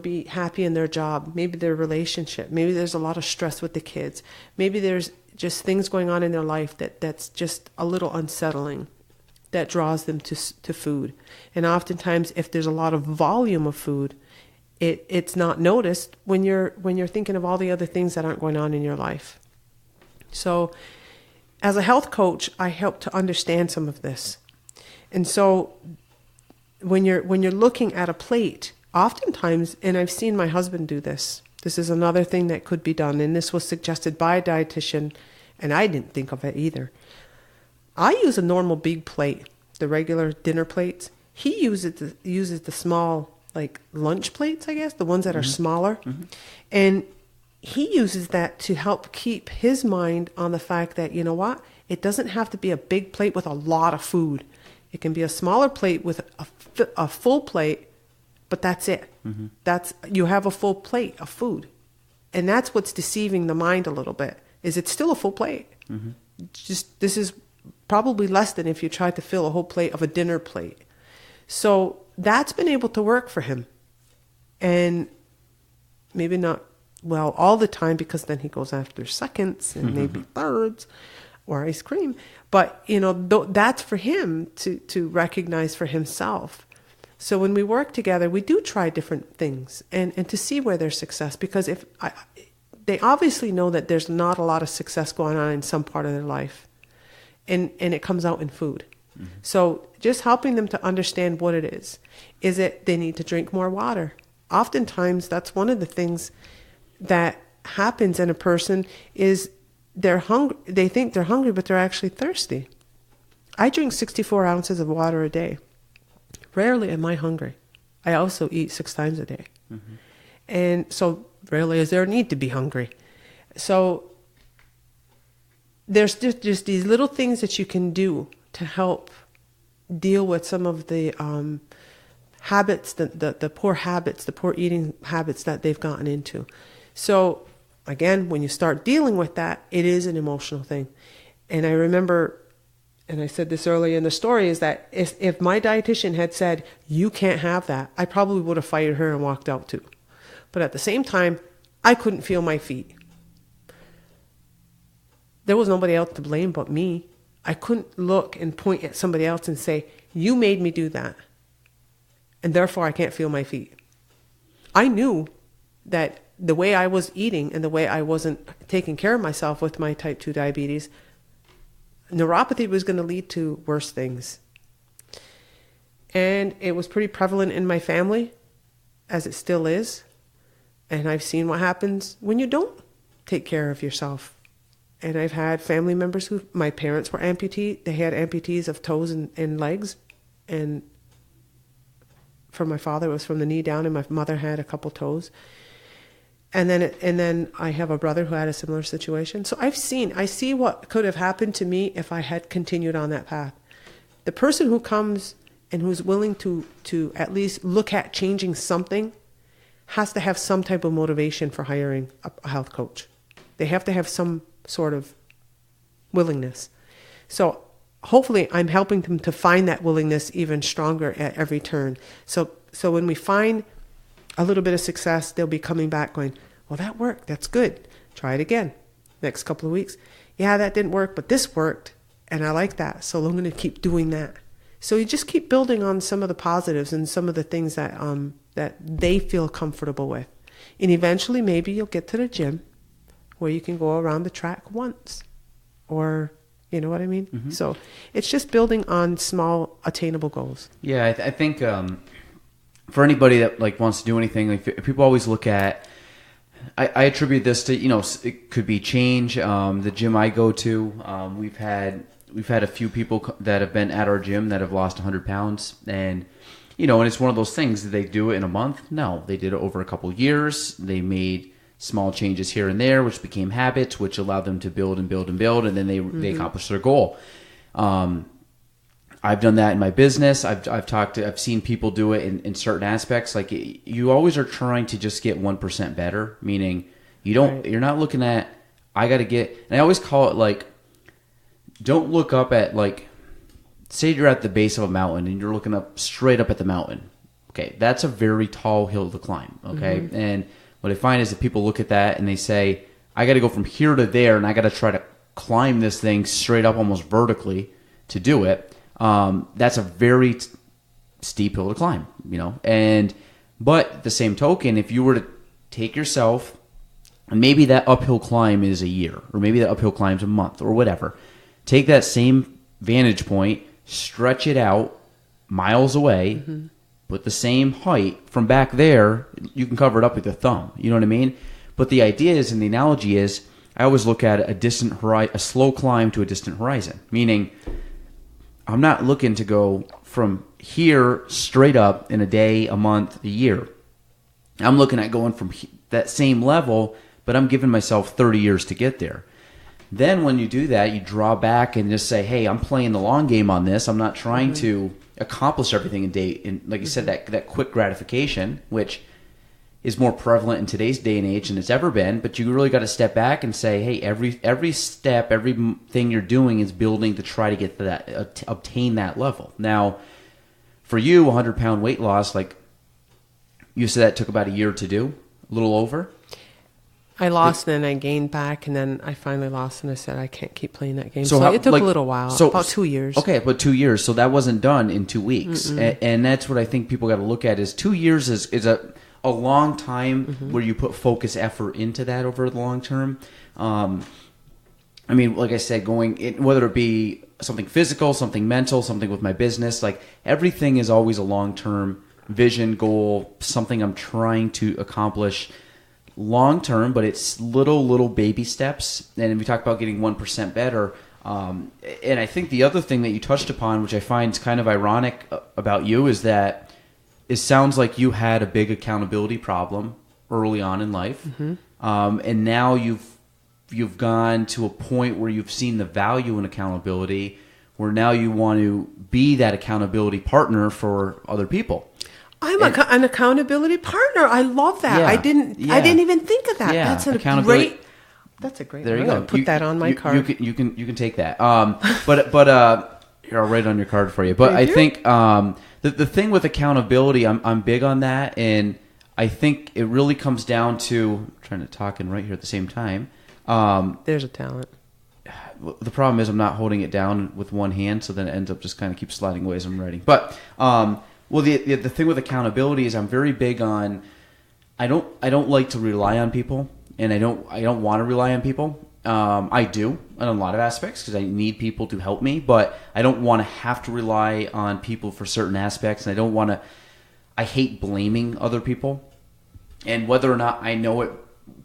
be happy in their job, maybe their relationship, maybe there's a lot of stress with the kids, maybe there's just things going on in their life that's just a little unsettling, that draws them to food. And oftentimes, if there's a lot of volume of food, it's not noticed when you're thinking of all the other things that aren't going on in your life. So as a health coach, I help to understand some of this. And so when you're looking at a plate, oftentimes, and I've seen my husband do this, this is another thing that could be done, and this was suggested by a dietitian, and I didn't think of it either. I use a normal big plate, the regular dinner plates. He uses the small, like lunch plates, I guess, the ones that are smaller. Mm-hmm. And he uses that to help keep his mind on the fact that, you know what, it doesn't have to be a big plate with a lot of food. It can be a smaller plate with a full plate, but that's it. Mm-hmm. You have a full plate of food. And that's what's deceiving the mind a little bit, is it's still a full plate. Mm-hmm. This is probably less than if you tried to fill a whole plate of a dinner plate. So that's been able to work for him. And maybe not well all the time, because then he goes after seconds and maybe thirds or ice cream. But, that's for him to recognize for himself. So when we work together, we do try different things and to see where there's success, because they obviously know that there's not a lot of success going on in some part of their life. And it comes out in food. Mm-hmm. So just helping them to understand what it is. Is it they need to drink more water? Oftentimes, that's one of the things that happens in a person is they're hungry. They think they're hungry, but they're actually thirsty. I drink 64 ounces of water a day. Rarely am I hungry. I also eat 6 times a day. Mm-hmm. And so rarely is there a need to be hungry. So there's just these little things that you can do to help deal with some of the habits, the poor habits, the poor eating habits that they've gotten into. So again, when you start dealing with that, it is an emotional thing. And I remember, and I said this earlier in the story, is that if my dietitian had said, you can't have that, I probably would have fired her and walked out too. But at the same time, I knew that I had to do something. So I I couldn't feel my feet. There was nobody else to blame but me. I couldn't look and point at somebody else and say, you made me do that, and therefore I can't feel my feet. I knew that the way I was eating and the way I wasn't taking care of myself with my type 2 diabetes, neuropathy was going to lead to worse things. And it was pretty prevalent in my family, as it still is. And I've seen what happens when you don't take care of yourself. And I've had family members my parents were amputees. They had amputees of toes and legs. And for my father, it was from the knee down, and my mother had a couple toes. And then I have a brother who had a similar situation. So I see what could have happened to me if I had continued on that path. The person who comes and who's willing to at least look at changing something has to have some type of motivation for hiring a health coach. They have to have some sort of willingness. So hopefully I'm helping them to find that willingness even stronger at every turn. So when we find a little bit of success, they'll be coming back going, well, that worked. That's good. Try it again. Next couple of weeks. Yeah, that didn't work, but this worked. And I like that. So I'm going to keep doing that. So you just keep building on some of the positives and some of the things that they feel comfortable with. And eventually maybe you'll get to the gym where you can go around the track once, or you know what I mean? Mm-hmm. So it's just building on small attainable goals. Yeah, I think for anybody that wants to do anything, people always look at, I attribute this to, it could be change. The gym I go to, we've had a few people that have been at our gym that have lost 100 pounds, and and it's one of those things. Did they do it in a month? No, they did it over a couple years. They made small changes here and there, which became habits, which allowed them to build and build and build, and then they accomplished their goal. I've done that in my business. I've seen people do it in certain aspects. Like, you always are trying to just get 1% better, meaning you're not looking at, I got to get, and I always call it don't look up at, say you're at the base of a mountain and you're looking up straight up at the mountain. Okay, that's a very tall hill to climb. Okay, and what I find is that people look at that and they say, I got to go from here to there, and I got to try to climb this thing straight up almost vertically to do it. That's a very steep hill to climb, but at the same token, if you were to take yourself, and maybe that uphill climb is a year, or maybe that uphill climb is a month, or whatever, take that same vantage point, stretch it out miles away, with the same height from back there, you can cover it up with your thumb. You know what I mean? But the idea is, and the analogy is, I always look at a slow climb to a distant horizon. Meaning, I'm not looking to go from here straight up in a day, a month, a year. I'm looking at going from that same level, but I'm giving myself 30 years to get there. Then when you do that, you draw back and just say, hey, I'm playing the long game on this. I'm not trying to accomplish everything in a day. And like you said, that quick gratification, which is more prevalent in today's day and age than it's ever been. But you really got to step back and say, hey, every step, everything you're doing is building to try to get to that, obtain that level. Now, for you, 100-pound weight loss, like you said, that took about a year to do, a little over. I lost, and then I gained back, and then I finally lost, and I said, I can't keep playing that game. So it took a little while, about 2 years. Okay, but 2 years. So that wasn't done in 2 weeks. And that's what I think people got to look at is 2 years is a long time where you put focus effort into that over the long term. I mean, like I said, whether it be something physical, something mental, something with my business, everything is always a long-term vision, goal, something I'm trying to accomplish long term, but it's little baby steps. And we talk about getting 1% better. And I think the other thing that you touched upon, which I find is kind of ironic about you, is that it sounds like you had a big accountability problem early on in life. And now you've gone to a point where you've seen the value in accountability, where now you want to be that accountability partner for other people. I'm an accountability partner. I love that. Yeah, I didn't even think of that. Yeah, that's a great. There you go. Put that on my card. You can take that. But here, I'll write it on your card for you. But I think the thing with accountability, I'm big on that, and I think it really comes down to, I'm trying to talk and write here at the same time. There's a talent. The problem is I'm not holding it down with one hand, so then it ends up just kind of keep sliding away as I'm writing. But the thing with accountability is I'm very big on. I don't like to rely on people, and I don't want to rely on people. I do in a lot of aspects because I need people to help me, but I don't want to have to rely on people for certain aspects, and I don't want to. I hate blaming other people, and whether or not I know it.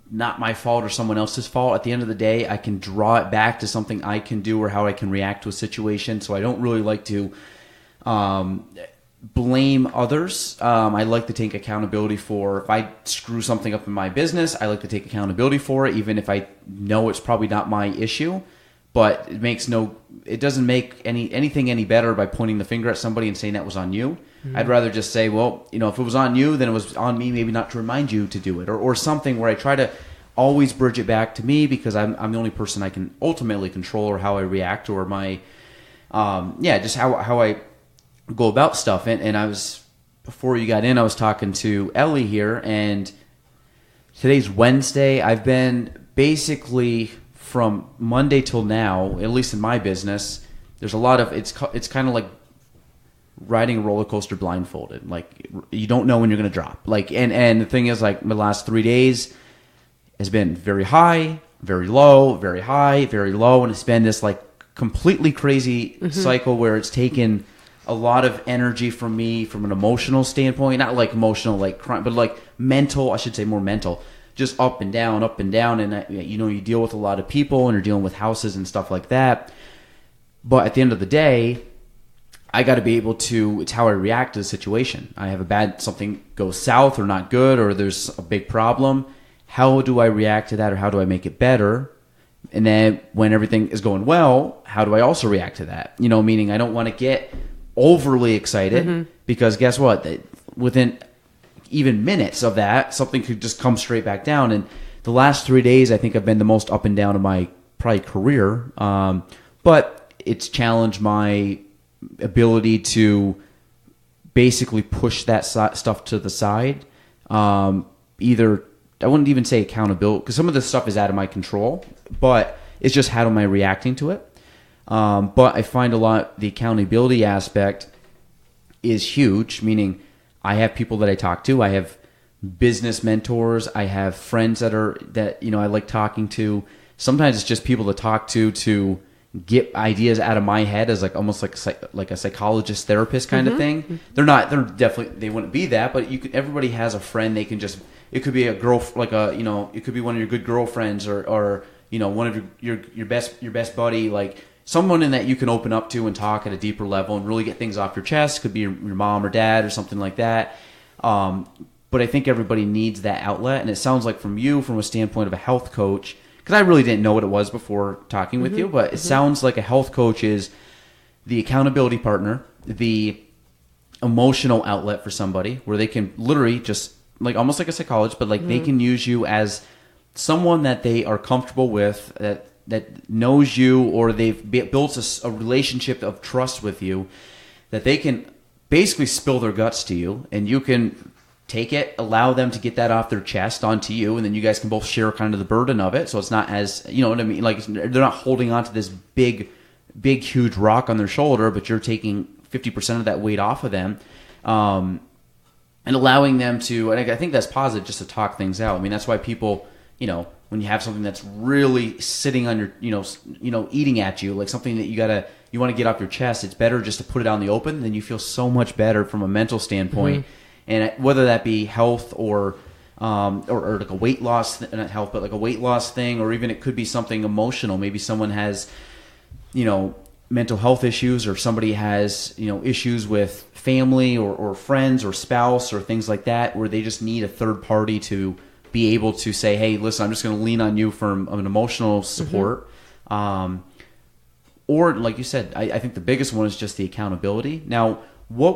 Not my fault or someone else's fault. At the end of the day, I can draw it back to something I can do or how I can react to a situation. So I don't really like to blame others. I like to take accountability for if I screw something up in my business. I like to take accountability for it, even if I know it's probably not my issue. But it doesn't make anything any better by pointing the finger at somebody and saying that was on you. Mm-hmm. I'd rather just say, well, if it was on you, then it was on me, maybe not to remind you to do it, or something where I try to always bridge it back to me because I'm the only person I can ultimately control or how I react or my, just how I go about stuff. And I was, before you got in, I was talking to Ellie here, and today's Wednesday. I've been basically from Monday till now, at least in my business, there's a lot of, it's kind of like riding a roller coaster blindfolded. Like you don't know when you're going to drop. Like, and the thing is, like, my last 3 days has been very high, very low, very high, very low. And it's been this like completely crazy cycle where it's taken a lot of energy from me from an emotional standpoint, not like emotional, like crime, but like mental, I should say more mental, just up and down. And you deal with a lot of people and you're dealing with houses and stuff like that. But at the end of the day, I got to be able to, it's how I react to the situation. I have something goes south or not good, or there's a big problem. How do I react to that, or how do I make it better? And then when everything is going well, how do I also react to that? Meaning I don't want to get overly excited because guess what? Within even minutes of that, something could just come straight back down. And the last 3 days, I think I've been the most up and down of my probably career. But it's challenged my ability to basically push that stuff to the side. Either, I wouldn't even say accountability, because some of this stuff is out of my control, but it's just how am I reacting to it. But I find the accountability aspect is huge, meaning I have people that I talk to. I have business mentors. I have friends that I like talking to. Sometimes it's just people to talk to get ideas out of my head as like almost like a psychologist therapist kind of thing. They're definitely, they wouldn't be that, but everybody has a friend. They can just, it could be a girl, it could be one of your good girlfriends or one of your best buddy, like someone in that you can open up to and talk at a deeper level and really get things off your chest. Could be your mom or dad or something like that. But I think everybody needs that outlet. And it sounds like from a standpoint of a health coach, because I really didn't know what it was before talking with you, but it sounds like a health coach is the accountability partner, the emotional outlet for somebody where they can literally just like almost like a psychologist, but like they can use you as someone that they are comfortable with, that knows you, or they've built a relationship of trust with you, that they can basically spill their guts to you, and you can take it, allow them to get that off their chest onto you, and then you guys can both share kind of the burden of it. So it's not as, you know what I mean? Like they're not holding on to this big, huge rock on their shoulder, but you're taking 50% of that weight off of them, and allowing them to, and I think that's positive, just to talk things out. I mean, that's why people, when you have something that's really sitting on your, eating at you, like something that you want to get off your chest, it's better just to put it out in the open. Then you feel so much better from a mental standpoint. And whether that be health or like a weight loss, not health, but like a weight loss thing, or even it could be something emotional. Maybe someone has, mental health issues, or somebody has, issues with family or friends or spouse or things like that, where they just need a third party to be able to say, hey, listen, I'm just going to lean on you for an emotional support. Or like you said, I think the biggest one is just the accountability. Now, why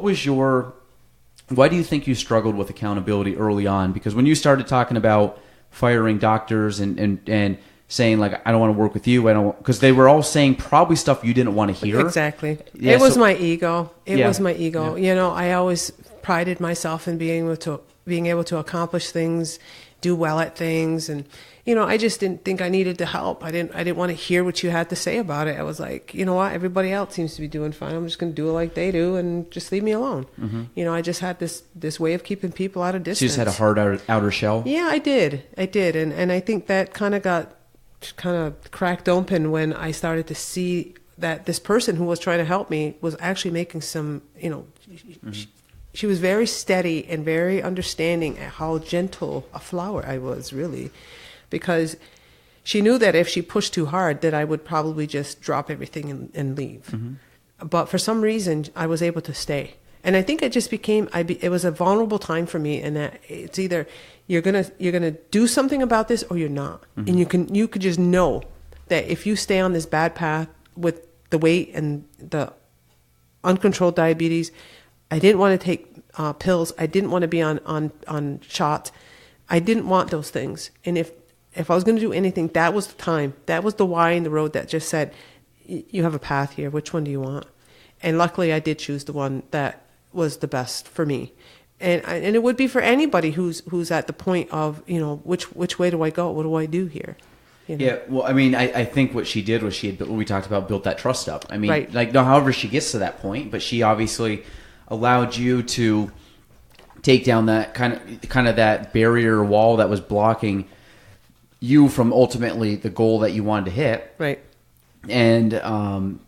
do you think you struggled with accountability early on? Because when you started talking about firing doctors and saying like, I don't want to work with you, because they were all saying probably stuff you didn't want to hear. Exactly. Yeah, it was my ego. It was my ego. Yeah. I always prided myself in being able to being able to accomplish things, do well at things. And, I just didn't think I needed to help. I didn't want to hear what you had to say about it. I was like, you know what? Everybody else seems to be doing fine. I'm just going to do it like they do and just leave me alone. Mm-hmm. I just had this way of keeping people out of distance. So you just had a hard outer shell? Yeah, I did. And I think that kind of cracked open when I started to see that this person who was trying to help me was actually making some, she was very steady and very understanding at how gentle a flower I was, really, because she knew that if she pushed too hard that I would probably just drop everything and leave. Mm-hmm. But for some reason, I was able to stay. And I think it just it was a vulnerable time for me, and that it's either you're gonna do something about this or you're not. Mm-hmm. And you could just know that if you stay on this bad path with the weight and the uncontrolled diabetes, I didn't want to take pills. I didn't want to be on shots. I didn't want those things. And if I was going to do anything, that was the time. That was the Y in the road that just said, you have a path here. Which one do you want? And luckily, I did choose the one that was the best for me. And it would be for anybody who's at the point of, which way do I go? What do I do here? Yeah, well, I think what she did was we talked about, built that trust up. Right. However she gets to that point, but she obviously allowed you to take down that kind of that barrier wall that was blocking you from ultimately the goal that you wanted to hit. Right. And, and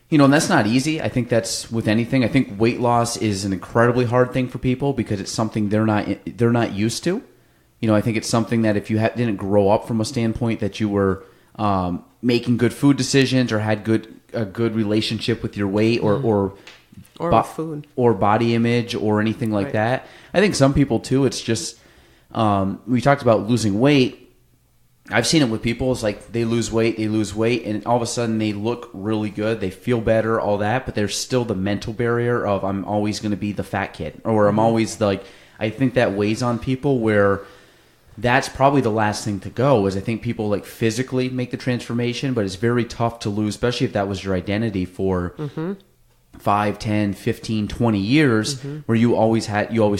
that's not easy. I think that's with anything. I think weight loss is an incredibly hard thing for people because it's something they're not used to. I think it's something that if you didn't grow up from a standpoint that you were making good food decisions or had a good relationship with your weight or with food or body image or anything like that. I think some people too, it's just, we talked about losing weight. I've seen it with people. It's like they lose weight, and all of a sudden they look really good. They feel better, all that, but there's still the mental barrier of I'm always going to be the fat kid, or I'm always I think that weighs on people where that's probably the last thing to go. Is I think people physically make the transformation, but it's very tough to lose, especially if that was your identity for 5, 10, 15, 20 years, where you always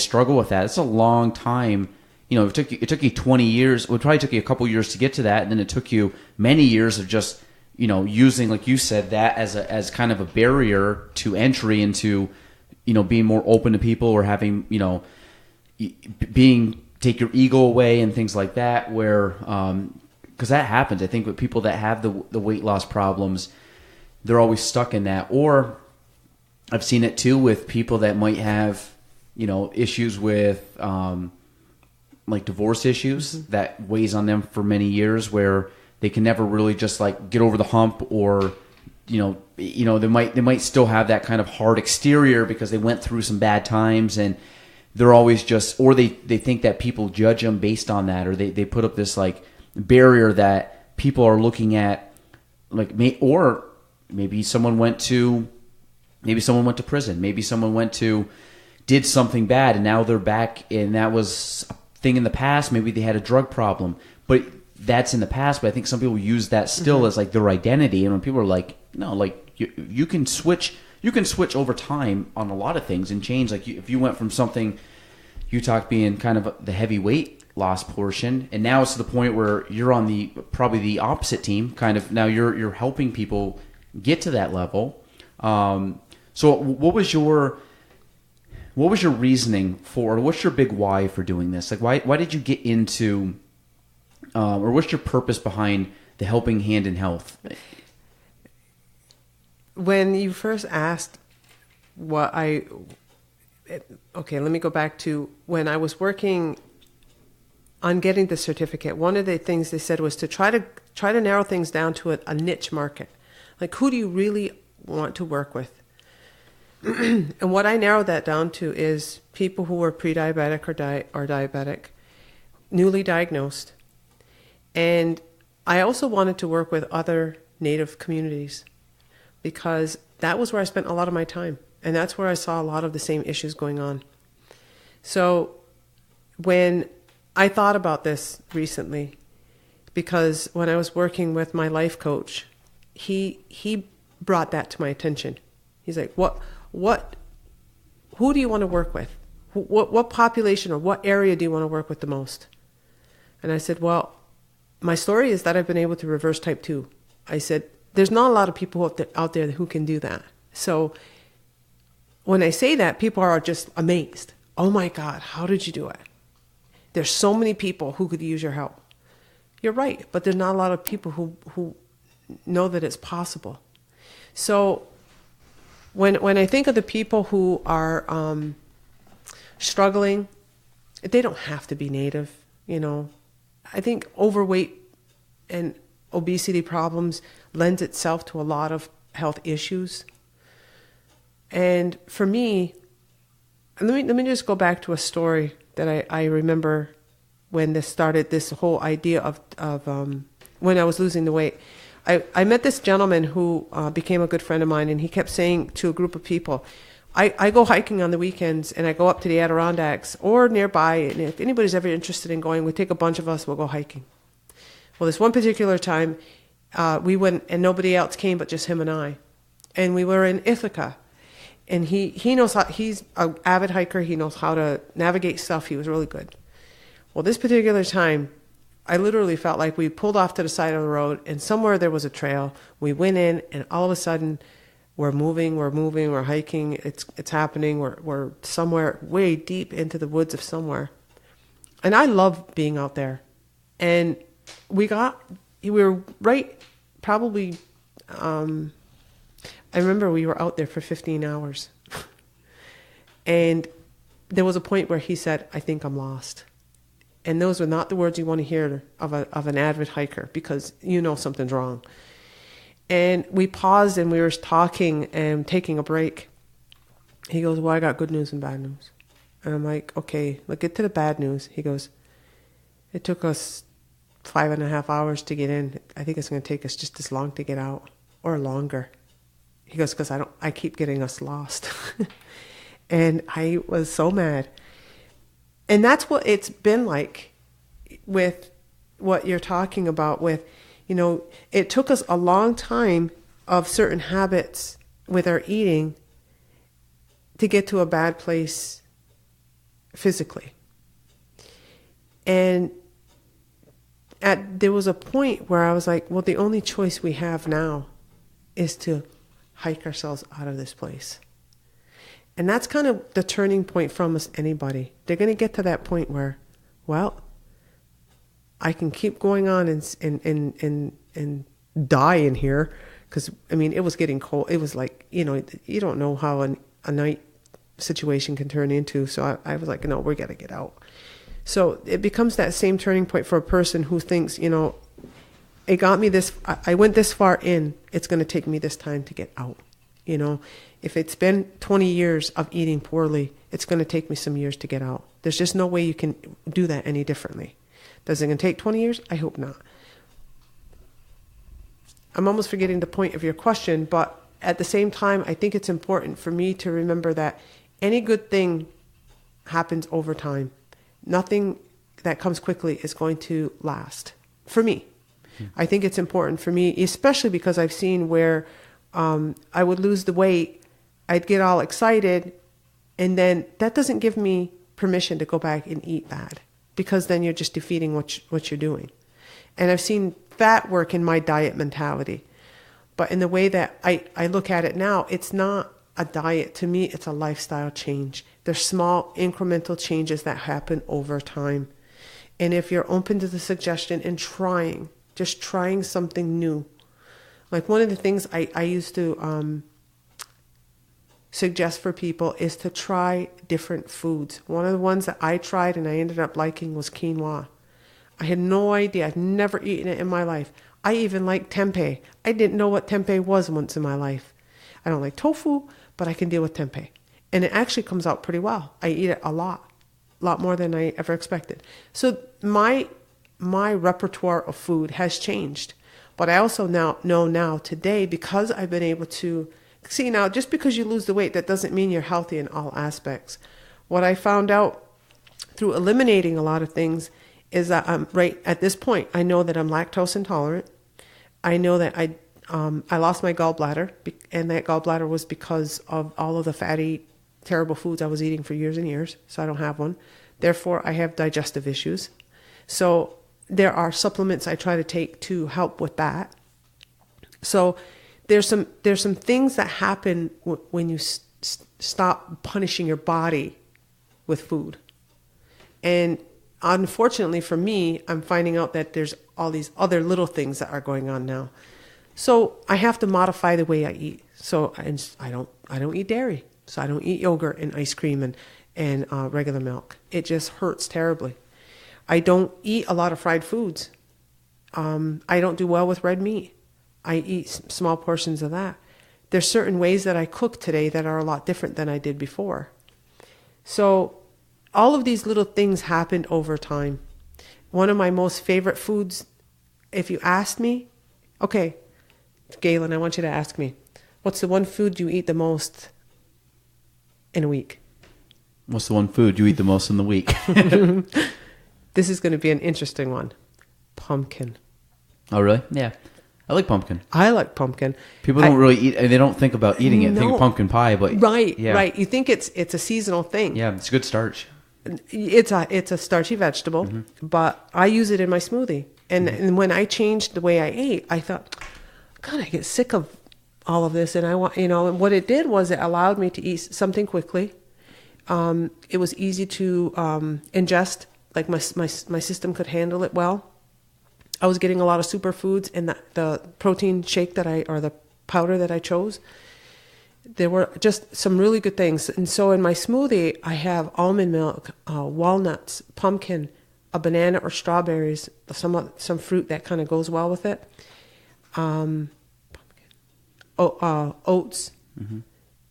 struggle with that. It's a long time. It took you 20 years. It probably took you a couple years to get to that, and then it took you many years of just using, like you said, that as kind of a barrier to entry into being more open to people, or having take your ego away and things like that. Where because that happens, I think, with people that have the weight loss problems, they're always stuck in that. Or I've seen it too with people that might have issues with divorce issues that weighs on them for many years, where they can never really just get over the hump, or they might still have that kind of hard exterior because they went through some bad times, and they're always just, or they think that people judge them based on that, or they put up this barrier that people are looking at, or maybe someone went to prison, maybe someone did something bad, and now they're back, and that was a thing in the past. Maybe they had a drug problem, but that's in the past. But I think some people use that still as their identity. And when people are no, you can switch over time on a lot of things and change. If you went from something, you talked being kind of the heavy weight loss portion, and now it's to the point where you're on probably the opposite team. Kind of now you're helping people get to that level. So what was your reasoning for, or what's your big why for doing this? Why did you get into, or what's your purpose behind the Helping Hand in Health? When you first asked let me go back to when I was working on getting the certificate. One of the things they said was to try to narrow things down to a niche market. Who do you really want to work with? And what I narrowed that down to is people who were pre-diabetic or diabetic, newly diagnosed. And I also wanted to work with other Native communities, because that was where I spent a lot of my time. And that's where I saw a lot of the same issues going on. So when I thought about this recently, because when I was working with my life coach, he brought that to my attention. He's like, who do you want to work with? What population or what area do you want to work with the most? And I said, well, my story is that I've been able to reverse type 2. I said, there's not a lot of people out there who can do that. So when I say that, people are just amazed. Oh my God, how did you do it? There's so many people who could use your help. You're right, but there's not a lot of people who know that it's possible. So when I think of the people who are struggling, they don't have to be Native, I think overweight and obesity problems lends itself to a lot of health issues. And for me, let me just go back to a story that I remember when this started, this whole idea of when I was losing the weight. I met this gentleman who became a good friend of mine, and he kept saying to a group of people, I go hiking on the weekends, and I go up to the Adirondacks or nearby, and if anybody's ever interested in going, we take a bunch of us, we'll go hiking. Well, this one particular time, we went, and nobody else came but just him and I. And we were in Ithaca. And he knows how, he's an avid hiker, he knows how to navigate stuff, he was really good. Well, this particular time, I literally felt like we pulled off to the side of the road, and somewhere there was a trail. We went in, and all of a sudden, we're moving, we're hiking, it's happening, we're somewhere way deep into the woods of somewhere. And I love being out there. And we were right, probably, I remember we were out there for 15 hours. And there was a point where he said, I think I'm lost. And those were not the words you want to hear of an avid hiker, because something's wrong. And we paused and we were talking and taking a break. He goes, well, I got good news and bad news. And I'm like, okay, let's get to the bad news. He goes, it took us 5.5 hours to get in. I think it's going to take us just as long to get out, or longer. He goes, because I keep getting us lost. And I was so mad. And that's what it's been like with what you're talking about with, it took us a long time of certain habits with our eating to get to a bad place physically. And there was a point where I was like, well, the only choice we have now is to hike ourselves out of this place. And that's kind of the turning point from anybody. They're going to get to that point where, well, I can keep going on and die in here, because it was getting cold. It was like, you don't know how a night situation can turn into. So I was like, no, we got to get out. So it becomes that same turning point for a person who thinks, it got me this, I went this far in, it's going to take me this time to get out. If it's been 20 years of eating poorly, it's going to take me some years to get out. There's just no way you can do that any differently. Does it going to take 20 years? I hope not. I'm almost forgetting the point of your question, but at the same time, I think it's important for me to remember that any good thing happens over time. Nothing that comes quickly is going to last, for me. I think it's important for me, especially because I've seen where I would lose the weight, I'd get all excited, and then that doesn't give me permission to go back and eat bad, because then you're just defeating what you're doing. And I've seen that work in my diet mentality. But in the way that I look at it now, it's not a diet. To me, it's a lifestyle change. There's small incremental changes that happen over time. And if you're open to the suggestion and just trying something new. Like one of the things I used to suggest for people is to try different foods. One of the ones that I tried and I ended up liking was quinoa. I had no idea. I'd never eaten it in my life. I even liked tempeh. I didn't know what tempeh was once in my life. I don't like tofu, but I can deal with tempeh. And it actually comes out pretty well. I eat it a lot more than I ever expected. So my repertoire of food has changed. But I also know today, because I've been able to see now, just because you lose the weight, that doesn't mean you're healthy in all aspects. What I found out through eliminating a lot of things is that I'm right at this point, I know that I'm lactose intolerant. I know that I lost my gallbladder, and that gallbladder was because of all of the fatty terrible foods I was eating for years and years, so I don't have one. Therefore, I have digestive issues. So there are supplements I try to take to help with that. So there's some things that happen when you stop punishing your body with food. And unfortunately for me, I'm finding out that there's all these other little things that are going on now. So I have to modify the way I eat. So I don't eat dairy. So I don't eat yogurt and ice cream and regular milk. It just hurts terribly. I don't eat a lot of fried foods. I don't do well with red meat. I eat small portions of that. There's certain ways that I cook today that are a lot different than I did before. So all of these little things happened over time. One of my most favorite foods, if you asked me, okay, Gaelan, I want you to ask me, what's the one food you eat the most in a week? What's the one food you eat the most in the week? This is going to be an interesting one. Pumpkin. Oh, really? Yeah. I like pumpkin. I like pumpkin. People don't really eat, they don't think about eating it. They think of pumpkin pie, but right. Yeah. You think it's a seasonal thing. Yeah, it's good starch. It's a starchy vegetable, but I use it in my smoothie. And when I changed the way I ate, I thought, God, I get sick of all of this. And I want, and what it did was it allowed me to eat something quickly. It was easy to ingest, like my system could handle it well. I was getting a lot of superfoods, and the protein shake or the powder that I chose, there were just some really good things. And so in my smoothie, I have almond milk, walnuts, pumpkin, a banana or strawberries, some fruit that kind of goes well with it, oats,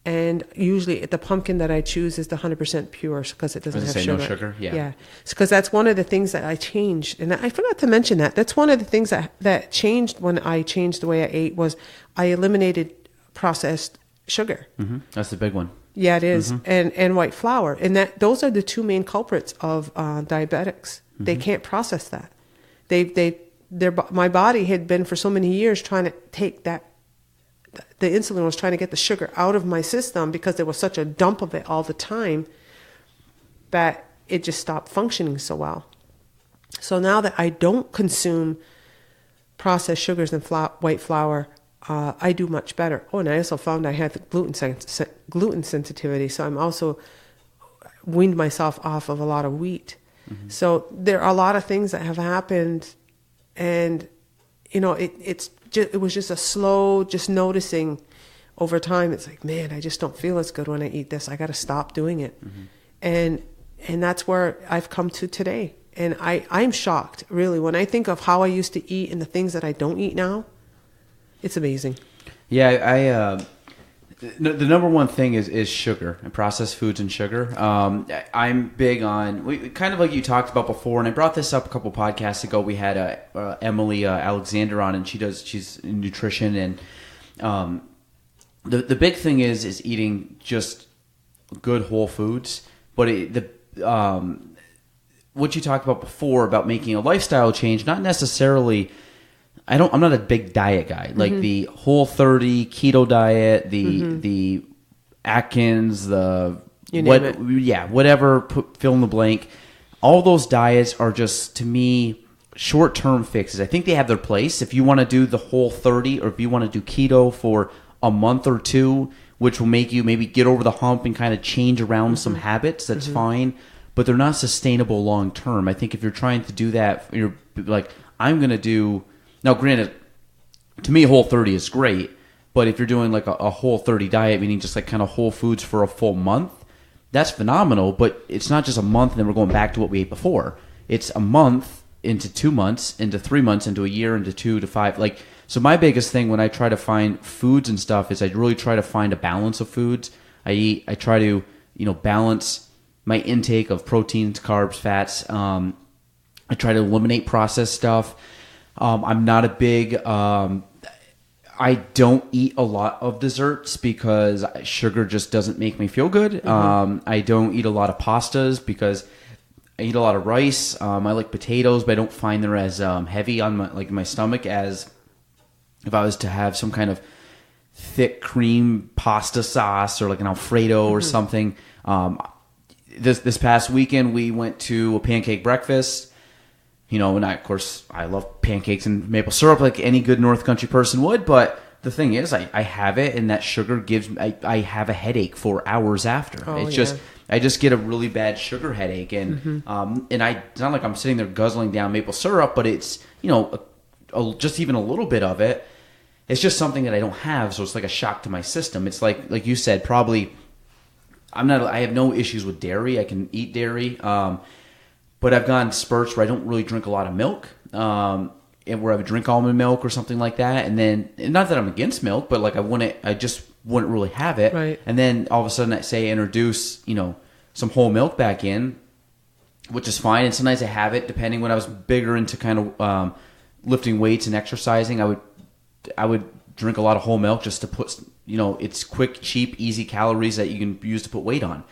and usually the pumpkin that I choose is the 100% pure because it doesn't have sugar. No sugar, yeah. Because that's one of the things that I changed, and I forgot to mention that. That's one of the things that changed when I changed the way I ate was I eliminated processed sugar. That's the big one. Yeah, it is, and white flour, and those are the two main culprits of diabetics. They can't process that. My body had been for so many years trying to take that. The insulin was trying to get the sugar out of my system because there was such a dump of it all the time that it just stopped functioning so well. So now that I don't consume processed sugars and white flour, I do much better. Oh, and I also found I had gluten sensitivity, so I'm also weaned myself off of a lot of wheat. So there are a lot of things that have happened, and it was just a slow, just noticing over time. It's like, man, I just don't feel as good when I eat this. I got to stop doing it. And that's where I've come to today. And I'm shocked, really. When I think of how I used to eat and the things that I don't eat now, it's amazing. Yeah, the number one thing is sugar and processed foods and sugar. I'm big on, kind of like you talked about before, and I brought this up a couple podcasts ago. We had Emily Alexander on, and she's in nutrition, and the big thing is eating just good whole foods. But what you talked about before about making a lifestyle change, not necessarily. I'm not a big diet guy. Like the Whole30 keto diet, the Atkins, whatever, fill in the blank. All those diets are just, to me, short-term fixes. I think they have their place. If you want to do the Whole30 or if you want to do keto for a month or two, which will make you maybe get over the hump and kind of change around some habits, that's fine. But they're not sustainable long-term. I think if you're trying to do that, you're like, I'm going to do... Now, granted, to me, Whole30 is great, but if you're doing like a Whole30 diet, meaning just like kind of whole foods for a full month, that's phenomenal, but it's not just a month and then we're going back to what we ate before. It's a month into 2 months, into 3 months, into a year, into 2 to 5. So my biggest thing when I try to find foods and stuff is I really try to find a balance of foods. I try to, balance my intake of proteins, carbs, fats. I try to eliminate processed stuff. I'm not a big, I don't eat a lot of desserts because sugar just doesn't make me feel good. I don't eat a lot of pastas because I eat a lot of rice. I like potatoes, but I don't find they're as heavy on my stomach as if I was to have some kind of thick cream pasta sauce or like an Alfredo or something. This past weekend we went to a pancake breakfast. And of course I love pancakes and maple syrup like any good North Country person would, but the thing is I have it, and that sugar I have a headache for hours after. I just get a really bad sugar headache, and it's not like I'm sitting there guzzling down maple syrup, but it's just even a little bit of it. It's just something that I don't have, so it's like a shock to my system. It's like you said, probably I have no issues with dairy. I can eat dairy, but I've gone spurts where I don't really drink a lot of milk, and where I would drink almond milk or something like that. And then, not that I'm against milk, but like I just wouldn't really have it. Right. And then all of a sudden I introduce, some whole milk back in, which is fine. And sometimes I have it depending. When I was bigger into kind of lifting weights and exercising, I would drink a lot of whole milk just to put, it's quick, cheap, easy calories that you can use to put weight on.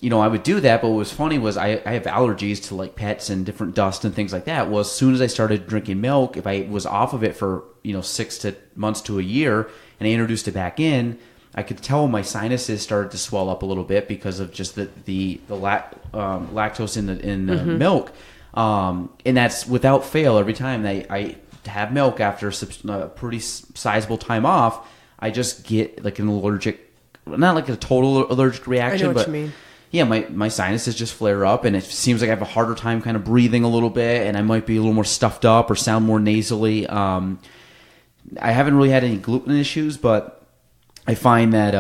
I would do that, but what was funny was I have allergies to like pets and different dust and things like that. Well, as soon as I started drinking milk, if I was off of it for 6 months to a year, and I introduced it back in, I could tell my sinuses started to swell up a little bit because of just the lactose in the milk, and that's without fail. Every time I have milk after a pretty sizable time off, I just get like an allergic, not like a total allergic reaction, I know what but you mean. Yeah, my sinuses just flare up, and it seems like I have a harder time kind of breathing a little bit, and I might be a little more stuffed up or sound more nasally. I haven't really had any gluten issues, but I find that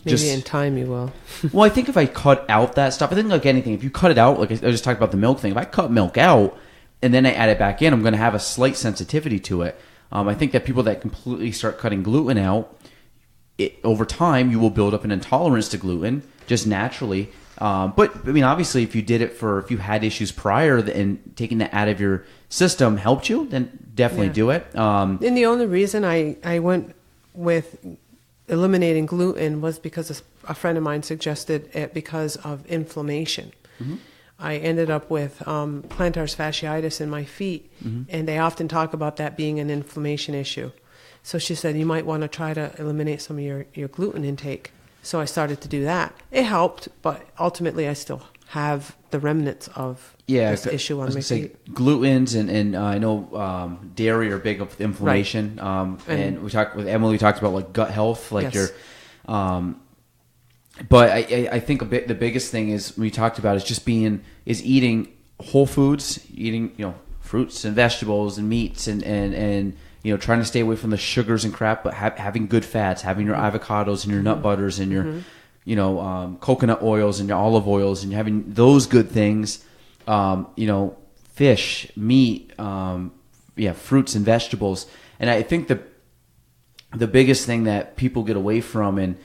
maybe in time you will. Well, I think if I cut out that stuff, I think like anything, if you cut it out, like I just talked about the milk thing, if I cut milk out and then I add it back in, I'm going to have a slight sensitivity to it. I think that people that completely start cutting gluten out, over time you will build up an intolerance to gluten just naturally. But I mean, obviously, if you had issues prior and taking that out of your system helped you, then definitely do it. And the only reason I went with eliminating gluten was because a friend of mine suggested it because of inflammation. Mm-hmm. I ended up with plantar fasciitis in my feet, and they often talk about that being an inflammation issue. So she said, you might want to try to eliminate some of your gluten intake. So I started to do that. It helped, but ultimately I still have the remnants of this issue on my feet. Glutens and I know dairy are big with inflammation. Right. And we talked with Emily. We talked about like gut health, like your. But I think the biggest thing is we talked about is eating whole foods, eating fruits and vegetables and meats and trying to stay away from the sugars and crap, but having good fats, having your avocados and your nut butters and your, coconut oils and your olive oils, and having those good things, fish, meat, fruits and vegetables. And I think the biggest thing that people get away from, and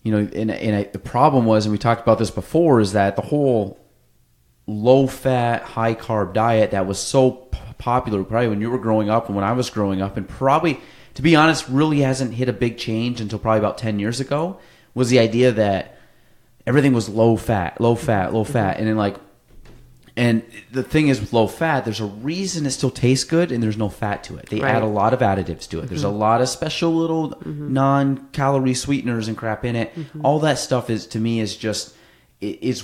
the problem was, and we talked about this before, is that the whole low fat, high carb diet that was so popular probably when you were growing up and when I was growing up, and probably, to be honest, really hasn't hit a big change until probably about 10 years ago, was the idea that everything was low fat. And the thing is with low fat, there's a reason it still tastes good and there's no fat to it. They add a lot of additives to it. There's a lot of special little non-calorie sweeteners and crap in it. All that stuff is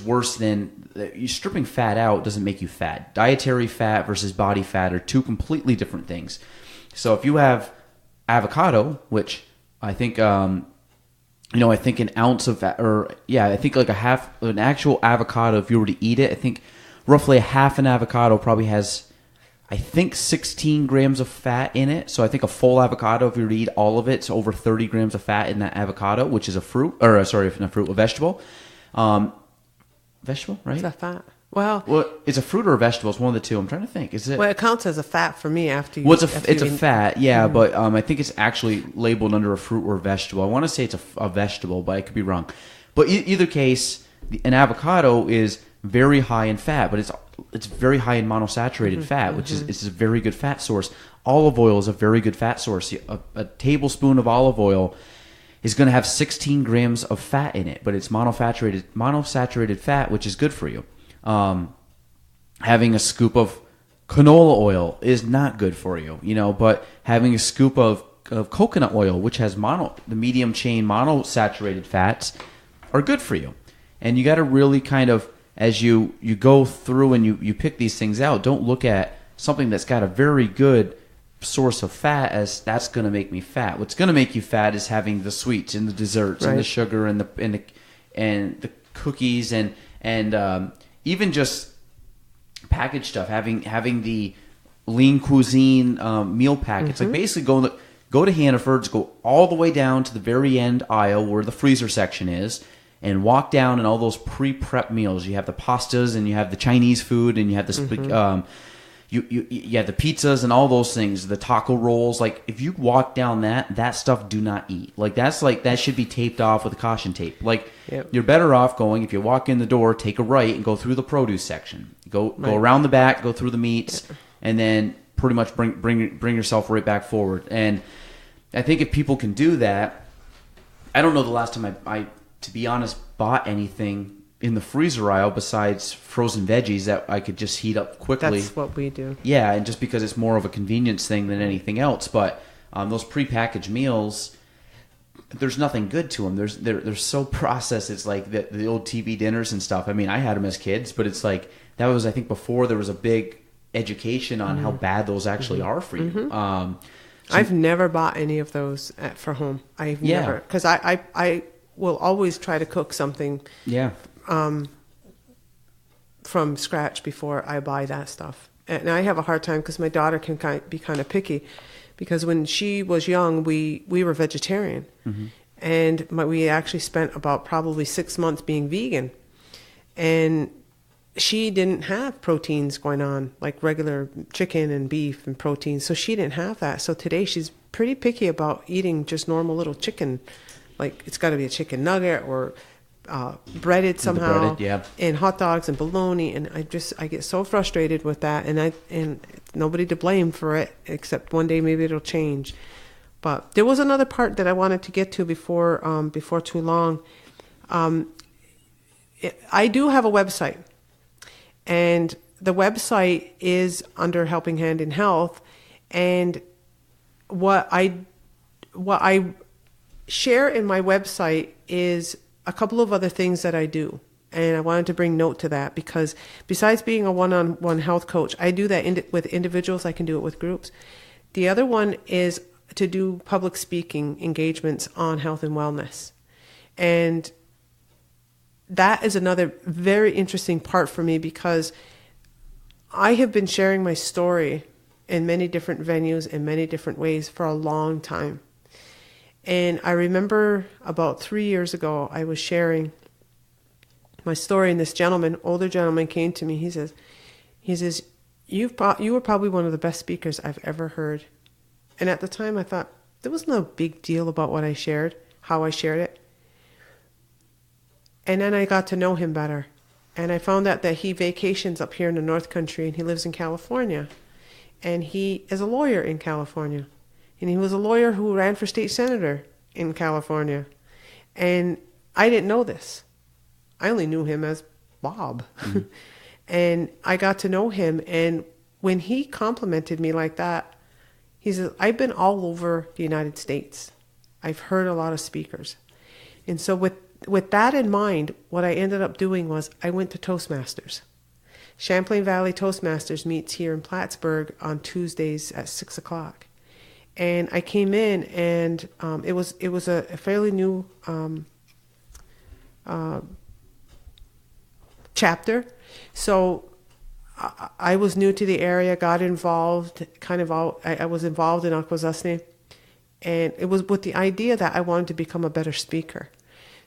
worse than you stripping fat out. Doesn't make you fat. Dietary fat versus body fat are two completely different things. So if you have avocado, which I think I think an ounce of fat, I think like an actual avocado, if you were to eat it, I think roughly a half an avocado probably has, I think, 16 grams of fat in it. So I think a full avocado, if you were to eat all of it, it's over 30 grams of fat in that avocado, which is a vegetable. Vegetable, right? It's a fat. Well, it's a fruit or a vegetable. It's one of the two. I'm trying to think. Is it? Well, it counts as a fat for me after you. Well, it's a fat, yeah. But I think it's actually labeled under a fruit or a vegetable. I want to say it's a vegetable, but I could be wrong. But either case, an avocado is very high in fat, but it's very high in monosaturated fat, which is a very good fat source. Olive oil is a very good fat source. A tablespoon of olive oil is going to have 16 grams of fat in it, but it's monosaturated fat, which is good for you. Having a scoop of canola oil is not good for you, but having a scoop of of coconut oil, which has the medium chain monosaturated fats, are good for you. And you got to really kind of, as you go through and you pick these things out, don't look at something that's got a very good source of fat as that's going to make me fat. What's going to make you fat is having the sweets and the desserts and the sugar and the cookies and even just packaged stuff. Having the lean cuisine meal packets. Like basically go to Hannaford's, go all the way down to the very end aisle where the freezer section is, and walk down and all those pre-prep meals. You have the pastas and you have the Chinese food and you have the the pizzas and all those things, the taco rolls. Like if you walk down that stuff, do not eat. That should be taped off with a caution tape. You're better off going, if you walk in the door, take a right and go through the produce section. Go around the back, go through the meats, and then pretty much bring yourself right back forward. And I think if people can do that, I don't know the last time I to be honest, bought anything in the freezer aisle besides frozen veggies that I could just heat up quickly. That's what we do. Yeah, and just because it's more of a convenience thing than anything else. But those prepackaged meals, there's nothing good to them. They're so processed. It's like the old TV dinners and stuff. I mean, I had them as kids, but it's like that was, I think, before there was a big education on how bad those actually are for you. I've never bought any of those for home. I've never, because I will always try to cook something from scratch before I buy that stuff. And I have a hard time because my daughter can be kind of picky, because when she was young, we were vegetarian. And we actually spent about probably 6 months being vegan. And she didn't have proteins going on, like regular chicken and beef and proteins. So she didn't have that. So today she's pretty picky about eating just normal little chicken. Like it's got to be a chicken nugget or breaded somehow, and hot dogs and bologna. And I get so frustrated with that. And nobody to blame for it, except one day maybe it'll change. But there was another part that I wanted to get to before too long. I do have a website, and the website is under Helping Hand in Health. And what I share in my website is a couple of other things that I do. And I wanted to bring note to that, because besides being a one-on-one health coach, I do that with individuals. I can do it with groups. The other one is to do public speaking engagements on health and wellness. And that is another very interesting part for me, because I have been sharing my story in many different venues in many different ways for a long time. And I remember about 3 years ago, I was sharing my story, and this older gentleman came to me. He says, you were probably one of the best speakers I've ever heard. And at the time I thought, there was no big deal about what I shared, how I shared it. And then I got to know him better. And I found out that he vacations up here in the North Country, and he lives in California. And he is a lawyer in California. And he was a lawyer who ran for state senator in California. And I didn't know this. I only knew him as Bob. Mm-hmm. And I got to know him. And when he complimented me like that, he says, I've been all over the United States. I've heard a lot of speakers. And so with that in mind, what I ended up doing was I went to Toastmasters. Champlain Valley Toastmasters meets here in Plattsburgh on Tuesdays at 6 o'clock. And I came in, and it was a fairly new chapter. So I was new to the area, got involved, I was involved in Akwesasne. And it was with the idea that I wanted to become a better speaker.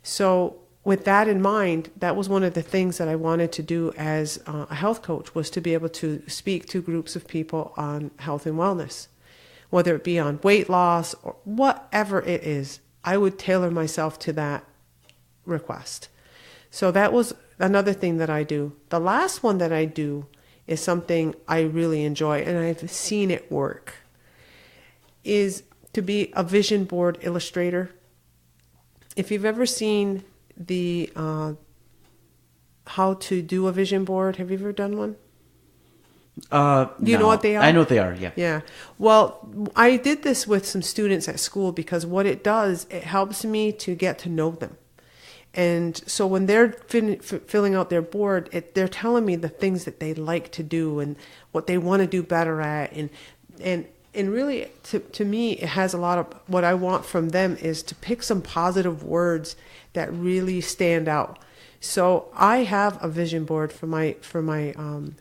So with that in mind, that was one of the things that I wanted to do as a health coach, was to be able to speak to groups of people on health and wellness. Whether it be on weight loss or whatever it is, I would tailor myself to that request. So that was another thing that I do. The last one that I do is something I really enjoy, and I've seen it work, is to be a vision board illustrator. If you've ever seen the how to do a vision board, have you ever done one? You know what they are? I know what they are, yeah. Yeah. Well, I did this with some students at school because what it does, it helps me to get to know them. And so when they're filling out their board, they're telling me the things that they like to do and what they want to do better at. And really, to me, it has a lot of, what I want from them is to pick some positive words that really stand out. So I have a vision board for my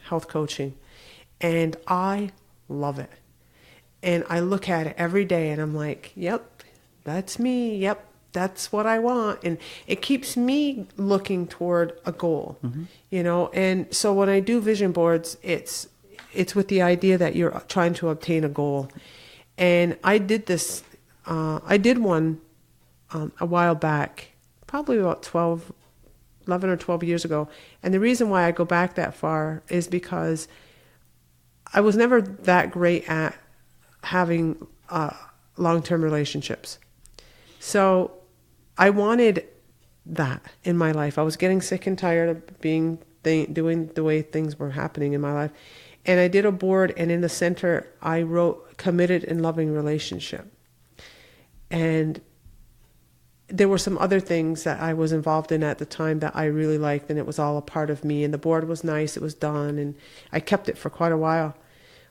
health coaching, and I love it. And I look at it every day and I'm like, yep, that's me. Yep, that's what I want. And it keeps me looking toward a goal, you know? And so when I do vision boards, it's with the idea that you're trying to obtain a goal. And I did this, I did one a while back, probably about 11 or 12 years ago. And the reason why I go back that far is because I was never that great at having long-term relationships. So I wanted that in my life. I was getting sick and tired of doing the way things were happening in my life. And I did a board, and in the center, I wrote committed and loving relationship. And there were some other things that I was involved in at the time that I really liked, and it was all a part of me. And the board was nice. It was done, and I kept it for quite a while.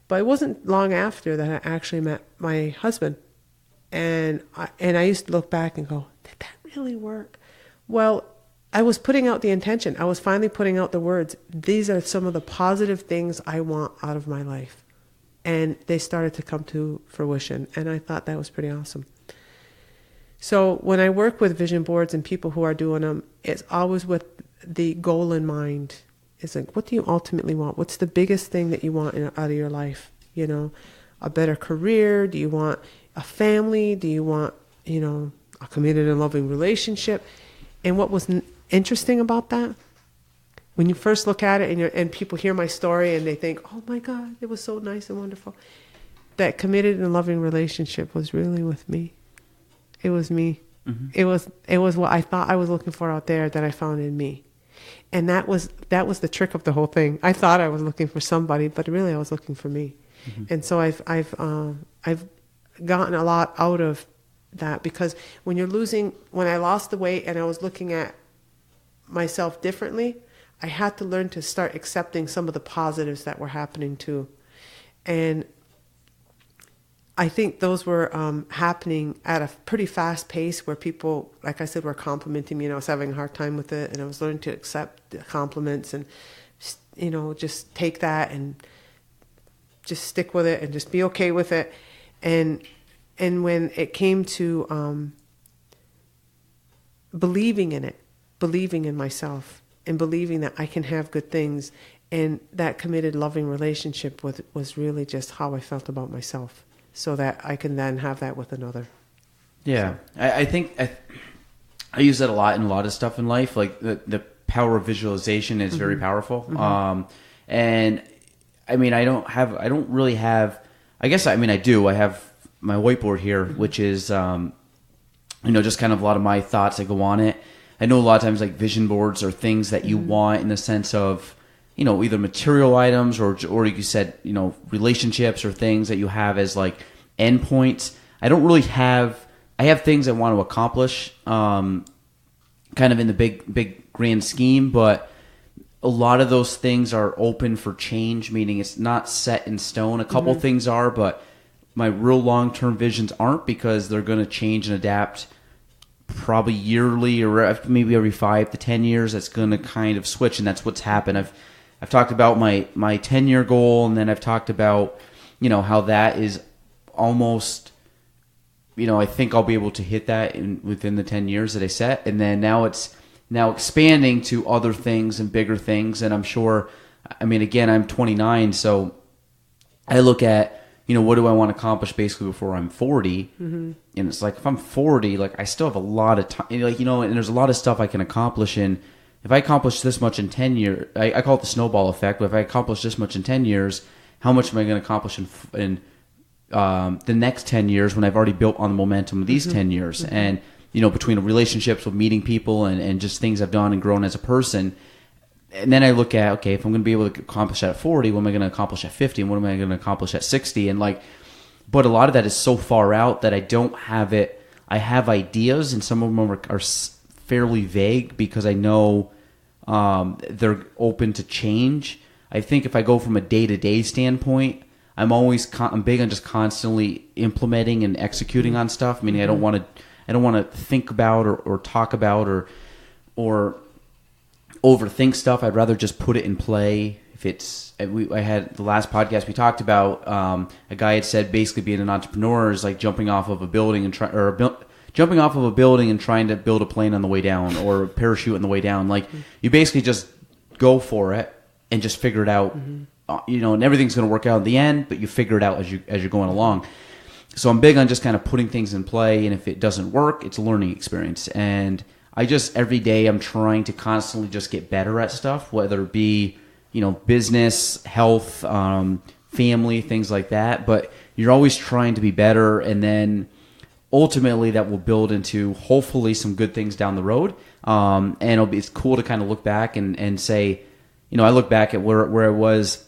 But it wasn't long after that I actually met my husband. And I used to look back and go, did that really work? Well, I was putting out the intention. I was finally putting out the words. These are some of the positive things I want out of my life. And they started to come to fruition. And I thought that was pretty awesome. So when I work with vision boards and people who are doing them, it's always with the goal in mind. It's like, what do you ultimately want? What's the biggest thing that you want out of your life? You know, a better career? Do you want a family? Do you want, you know, a committed and loving relationship? And what was interesting about that, when you first look at it and people hear my story and they think, oh my God, it was so nice and wonderful. That committed and loving relationship was really with me. It was me. Mm-hmm. It was what I thought I was looking for out there that I found in me. And that was the trick of the whole thing. I thought I was looking for somebody, but really I was looking for me. Mm-hmm. And so I've gotten a lot out of that, because when I lost the weight and I was looking at myself differently, I had to learn to start accepting some of the positives that were happening too. And I think those were happening at a pretty fast pace, where people, like I said, were complimenting me, and I was having a hard time with it, and I was learning to accept the compliments and, you know, just take that and just stick with it and just be okay with it. And when it came to believing in it, believing in myself, and believing that I can have good things, and that committed, loving relationship was really just how I felt about myself, so that I can then have that with another. Yeah, so. I think I use that a lot in a lot of stuff in life. Like the power of visualization is very powerful. Mm-hmm. And I mean, I don't really have, I guess, I mean, I do. I have my whiteboard here, which is, just kind of a lot of my thoughts that go on it. I know a lot of times, like, vision boards are things that you want in the sense of, either material items or like you said, relationships or things that you have as like endpoints. I don't really have. I have things I want to accomplish, kind of in the big grand scheme, but a lot of those things are open for change, meaning it's not set in stone. A couple things are, but my real long-term visions aren't, because they're going to change and adapt probably yearly or maybe every 5 to 10 years. That's going to kind of switch, and that's what's happened. I've talked about my 10-year goal, and then I've talked about, how that is almost, I think I'll be able to hit that within the 10 years that I set. And then now it's expanding to other things and bigger things. And I'm sure, again, I'm 29, so I look at, what do I want to accomplish basically before I'm 40? Mm-hmm. And it's like, if I'm 40, like, I still have a lot of time, and there's a lot of stuff I can accomplish in. If I accomplish this much in 10 years, I call it the snowball effect, but if I accomplish this much in 10 years, how much am I going to accomplish in the next 10 years when I've already built on the momentum of these 10 years? Mm-hmm. And, between relationships with meeting people and just things I've done and grown as a person, and then I look at, okay, if I'm going to be able to accomplish that at 40, what am I going to accomplish at 50? And what am I going to accomplish at 60? And like, but a lot of that is so far out that I don't have it. I have ideas, and some of them are fairly vague because I know they're open to change. I think if I go from a day-to-day standpoint, I'm big on just constantly implementing and executing on stuff. Meaning I don't want to think about or talk about or overthink stuff. I'd rather just put it in play. I had the last podcast we talked about. A guy had said basically being an entrepreneur is like jumping off of a building and trying to build a plane on the way down, or a parachute on the way down. Like you basically just go for it and just figure it out. And everything's going to work out in the end, but you figure it out as you're going along. So I'm big on just kind of putting things in play, and if it doesn't work, it's a learning experience. And I just every day I'm trying to constantly just get better at stuff, whether it be business, health, family, things like that. But you're always trying to be better, and then ultimately that will build into hopefully some good things down the road. And it's cool to kind of look back and say, I look back at where I was.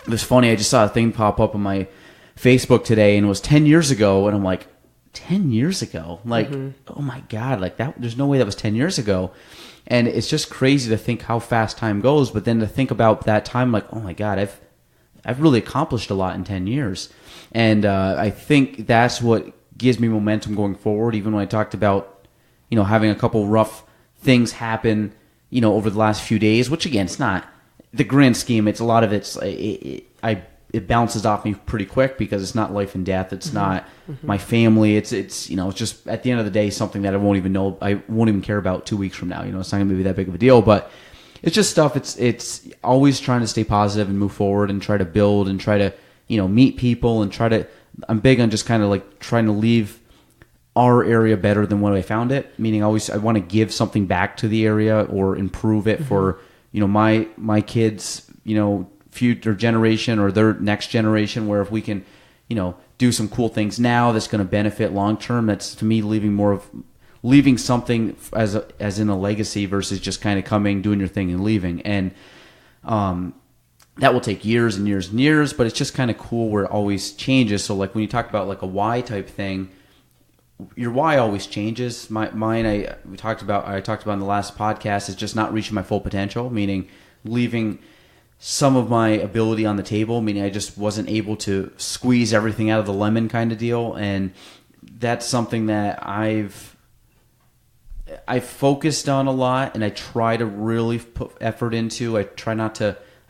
It was funny. I just saw a thing pop up on my Facebook today, and it was 10 years ago, and I'm like, 10 years ago? Like, oh my God, like that, there's no way that was 10 years ago. And it's just crazy to think how fast time goes, but then to think about that time, like, oh my God, I've really accomplished a lot in 10 years. And I think that's what gives me momentum going forward. Even when I talked about, having a couple rough things happen, over the last few days, which again, it's not the grand scheme. It's a lot of it bounces off me pretty quick because it's not life and death. It's not my family. It's just at the end of the day, something that I won't even care about 2 weeks from now. It's not going to be that big of a deal, but it's just stuff. It's always trying to stay positive and move forward and try to build and try to, meet people and I'm big on just kind of like trying to leave our area better than when I found it. Meaning I want to give something back to the area or improve it for, my kids, future generation or their next generation, where if we can, do some cool things now that's going to benefit long term, that's to me leaving something as in a legacy versus just kind of coming, doing your thing and leaving. And that will take years and years and years, but it's just kind of cool where it always changes. So like when you talk about like a why type thing, your why always changes. I talked about in the last podcast is just not reaching my full potential, meaning leaving some of my ability on the table, meaning I just wasn't able to squeeze everything out of the lemon kind of deal. And that's something that I've focused on a lot, and I try to really put effort into. I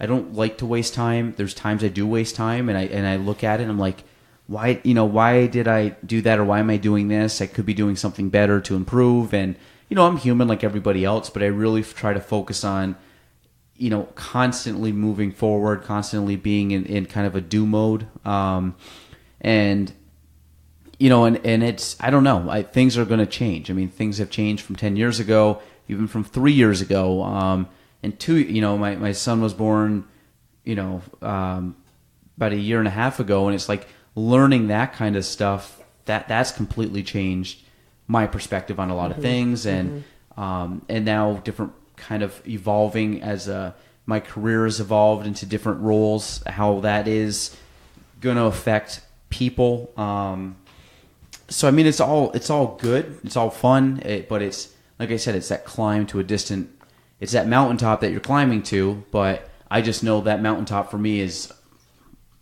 don't like to waste time. There's times I do waste time, and I look at it and I'm like, why did I do that, or why am I doing this? I could be doing something better to improve. And I'm human like everybody else, but I really try to focus on constantly moving forward, constantly being in kind of a do mode. And it's, I don't know, things are going to change. I mean, things have changed from 10 years ago, even from 3 years ago. And my son was born, about a year and a half ago. And it's like learning that kind of stuff, that's completely changed my perspective on a lot of things. And now different kind of evolving as my career has evolved into different roles, how that is going to affect people. So I mean, it's all good, it's all fun, but it's like I said, it's that climb to it's that mountaintop that you're climbing to. But I just know that mountaintop for me is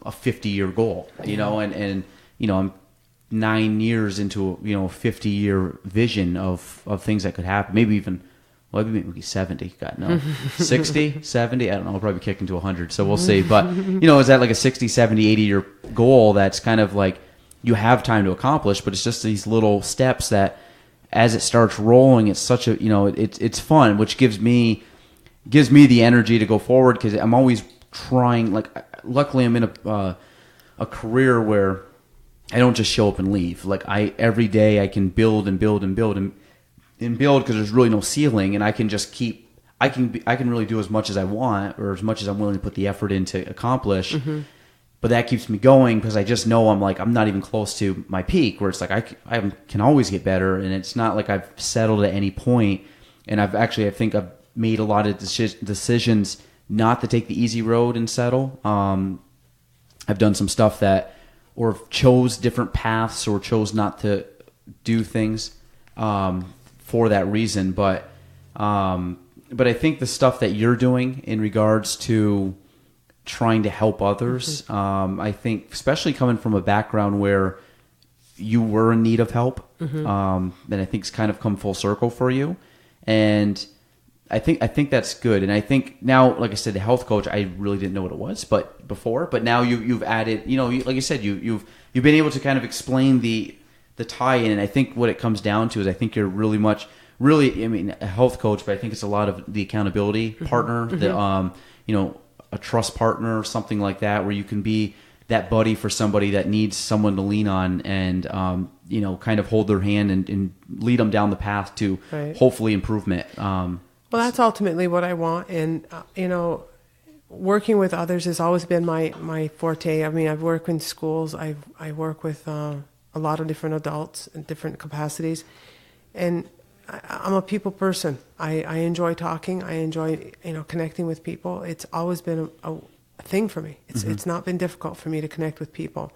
a 50-year goal, and I'm 9 years into a 50-year vision of things that could happen. Maybe 70. God, no. 60, 70. I don't know. I'll probably kick into 100. So we'll see. But, is that like a 60, 70, 80-year goal that's kind of like you have time to accomplish, but it's just these little steps that as it starts rolling, it's such a, it's fun, which gives me the energy to go forward because I'm always trying. Like, luckily I'm in a career where I don't just show up and leave. Like every day I can build and build and build and build because there's really no ceiling, and I can just I can really do as much as I want or as much as I'm willing to put the effort in to accomplish. But that keeps me going because I just know I'm not even close to my peak, where it's like I can always get better, and it's not like I've settled at any point. And I think I've made a lot of decisions not to take the easy road and settle. I've done some stuff or chose different paths or chose not to do things for that reason. But I think the stuff that you're doing in regards to trying to help others, I think, especially coming from a background where you were in need of help, then I think it's kind of come full circle for you. And I think that's good. And I think now, like I said, the health coach, I really didn't know what it was, but now you've added, like you said, you've been able to kind of explain the tie-in. And I think what it comes down to is I think you're really, a health coach, but I think it's a lot of the accountability partner, a trust partner or something like that, where you can be that buddy for somebody that needs someone to lean on and, kind of hold their hand and lead them down the path to hopefully improvement. Well, that's ultimately what I want. And, working with others has always been my forte. I mean, I've worked in schools. I work with a lot of different adults in different capacities. And I'm a people person. I enjoy talking. I enjoy, connecting with people. It's always been a thing for me. It's not been difficult for me to connect with people.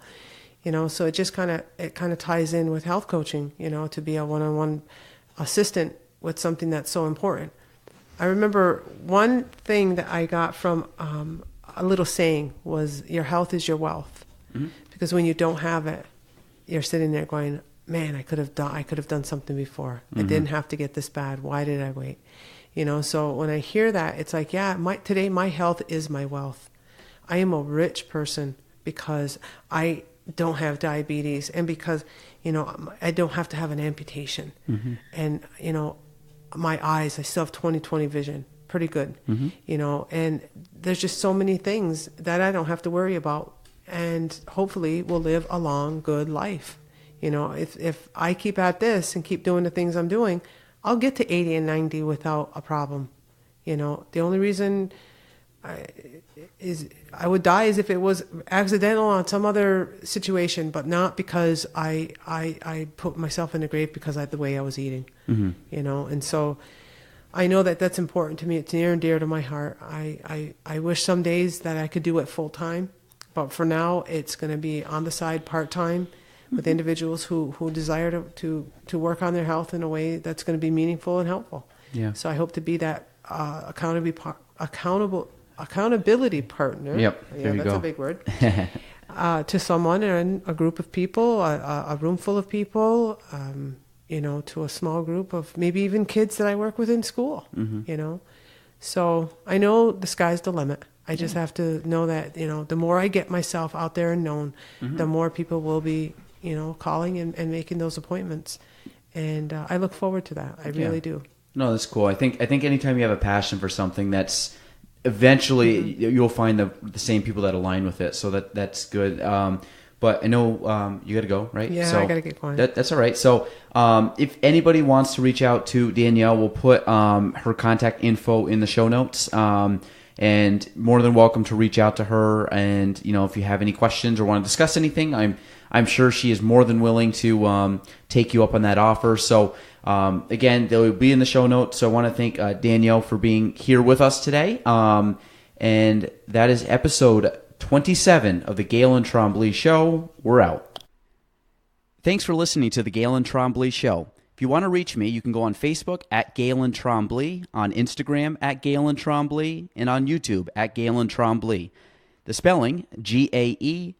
So it just kind of ties in with health coaching, to be a one-on-one assistant with something that's so important. I remember one thing that I got from a little saying was, your health is your wealth. Because when you don't have it, you're sitting there going, man, I could have done something before. I didn't have to get this bad. Why did I wait? So when I hear that, it's like, today my health is my wealth. I am a rich person because I don't have diabetes and because, I don't have to have an amputation. And, my eyes, I still have 20/20 vision, pretty good, and there's just so many things that I don't have to worry about, and hopefully will live a long, good life. If I keep at this and keep doing the things I'm doing, I'll get to 80 and 90 without a problem. The only reason I would die is if it was accidental on some other situation, but not because I put myself in the grave because of the way I was eating, and so I know that that's important to me. It's near and dear to my heart. I wish some days that I could do it full time, but for now it's going to be on the side, part-time, with individuals who desire to work on their health in a way that's going to be meaningful and helpful. Yeah. So I hope to be that accountability partner. Yep. There you that's go. A big word. To someone and a group of people, a room full of people, to a small group of maybe even kids that I work with in school, So I know the sky's the limit. I just have to know that, the more I get myself out there and known, the more people will be, calling and making those appointments. And I look forward to that. I really do. No, that's cool. I think anytime you have a passion for something, that's eventually you'll find the same people that align with it. So that's good. But I know you got to go, right? Yeah, so I got to get going. That's all right. So if anybody wants to reach out to Danielle, we'll put her contact info in the show notes. And more than welcome to reach out to her. And if you have any questions or want to discuss anything, I'm sure she is more than willing to take you up on that offer. So again, they will be in the show notes. So I want to thank Danielle for being here with us today. And that is episode 27 of the Gaelan Trombley Show. We're out. Thanks for listening to the Gaelan Trombley Show. If you want to reach me, you can go on Facebook at Gaelan Trombley, on Instagram at Gaelan Trombley, and on YouTube at Gaelan Trombley. The spelling, GaelanTrombley.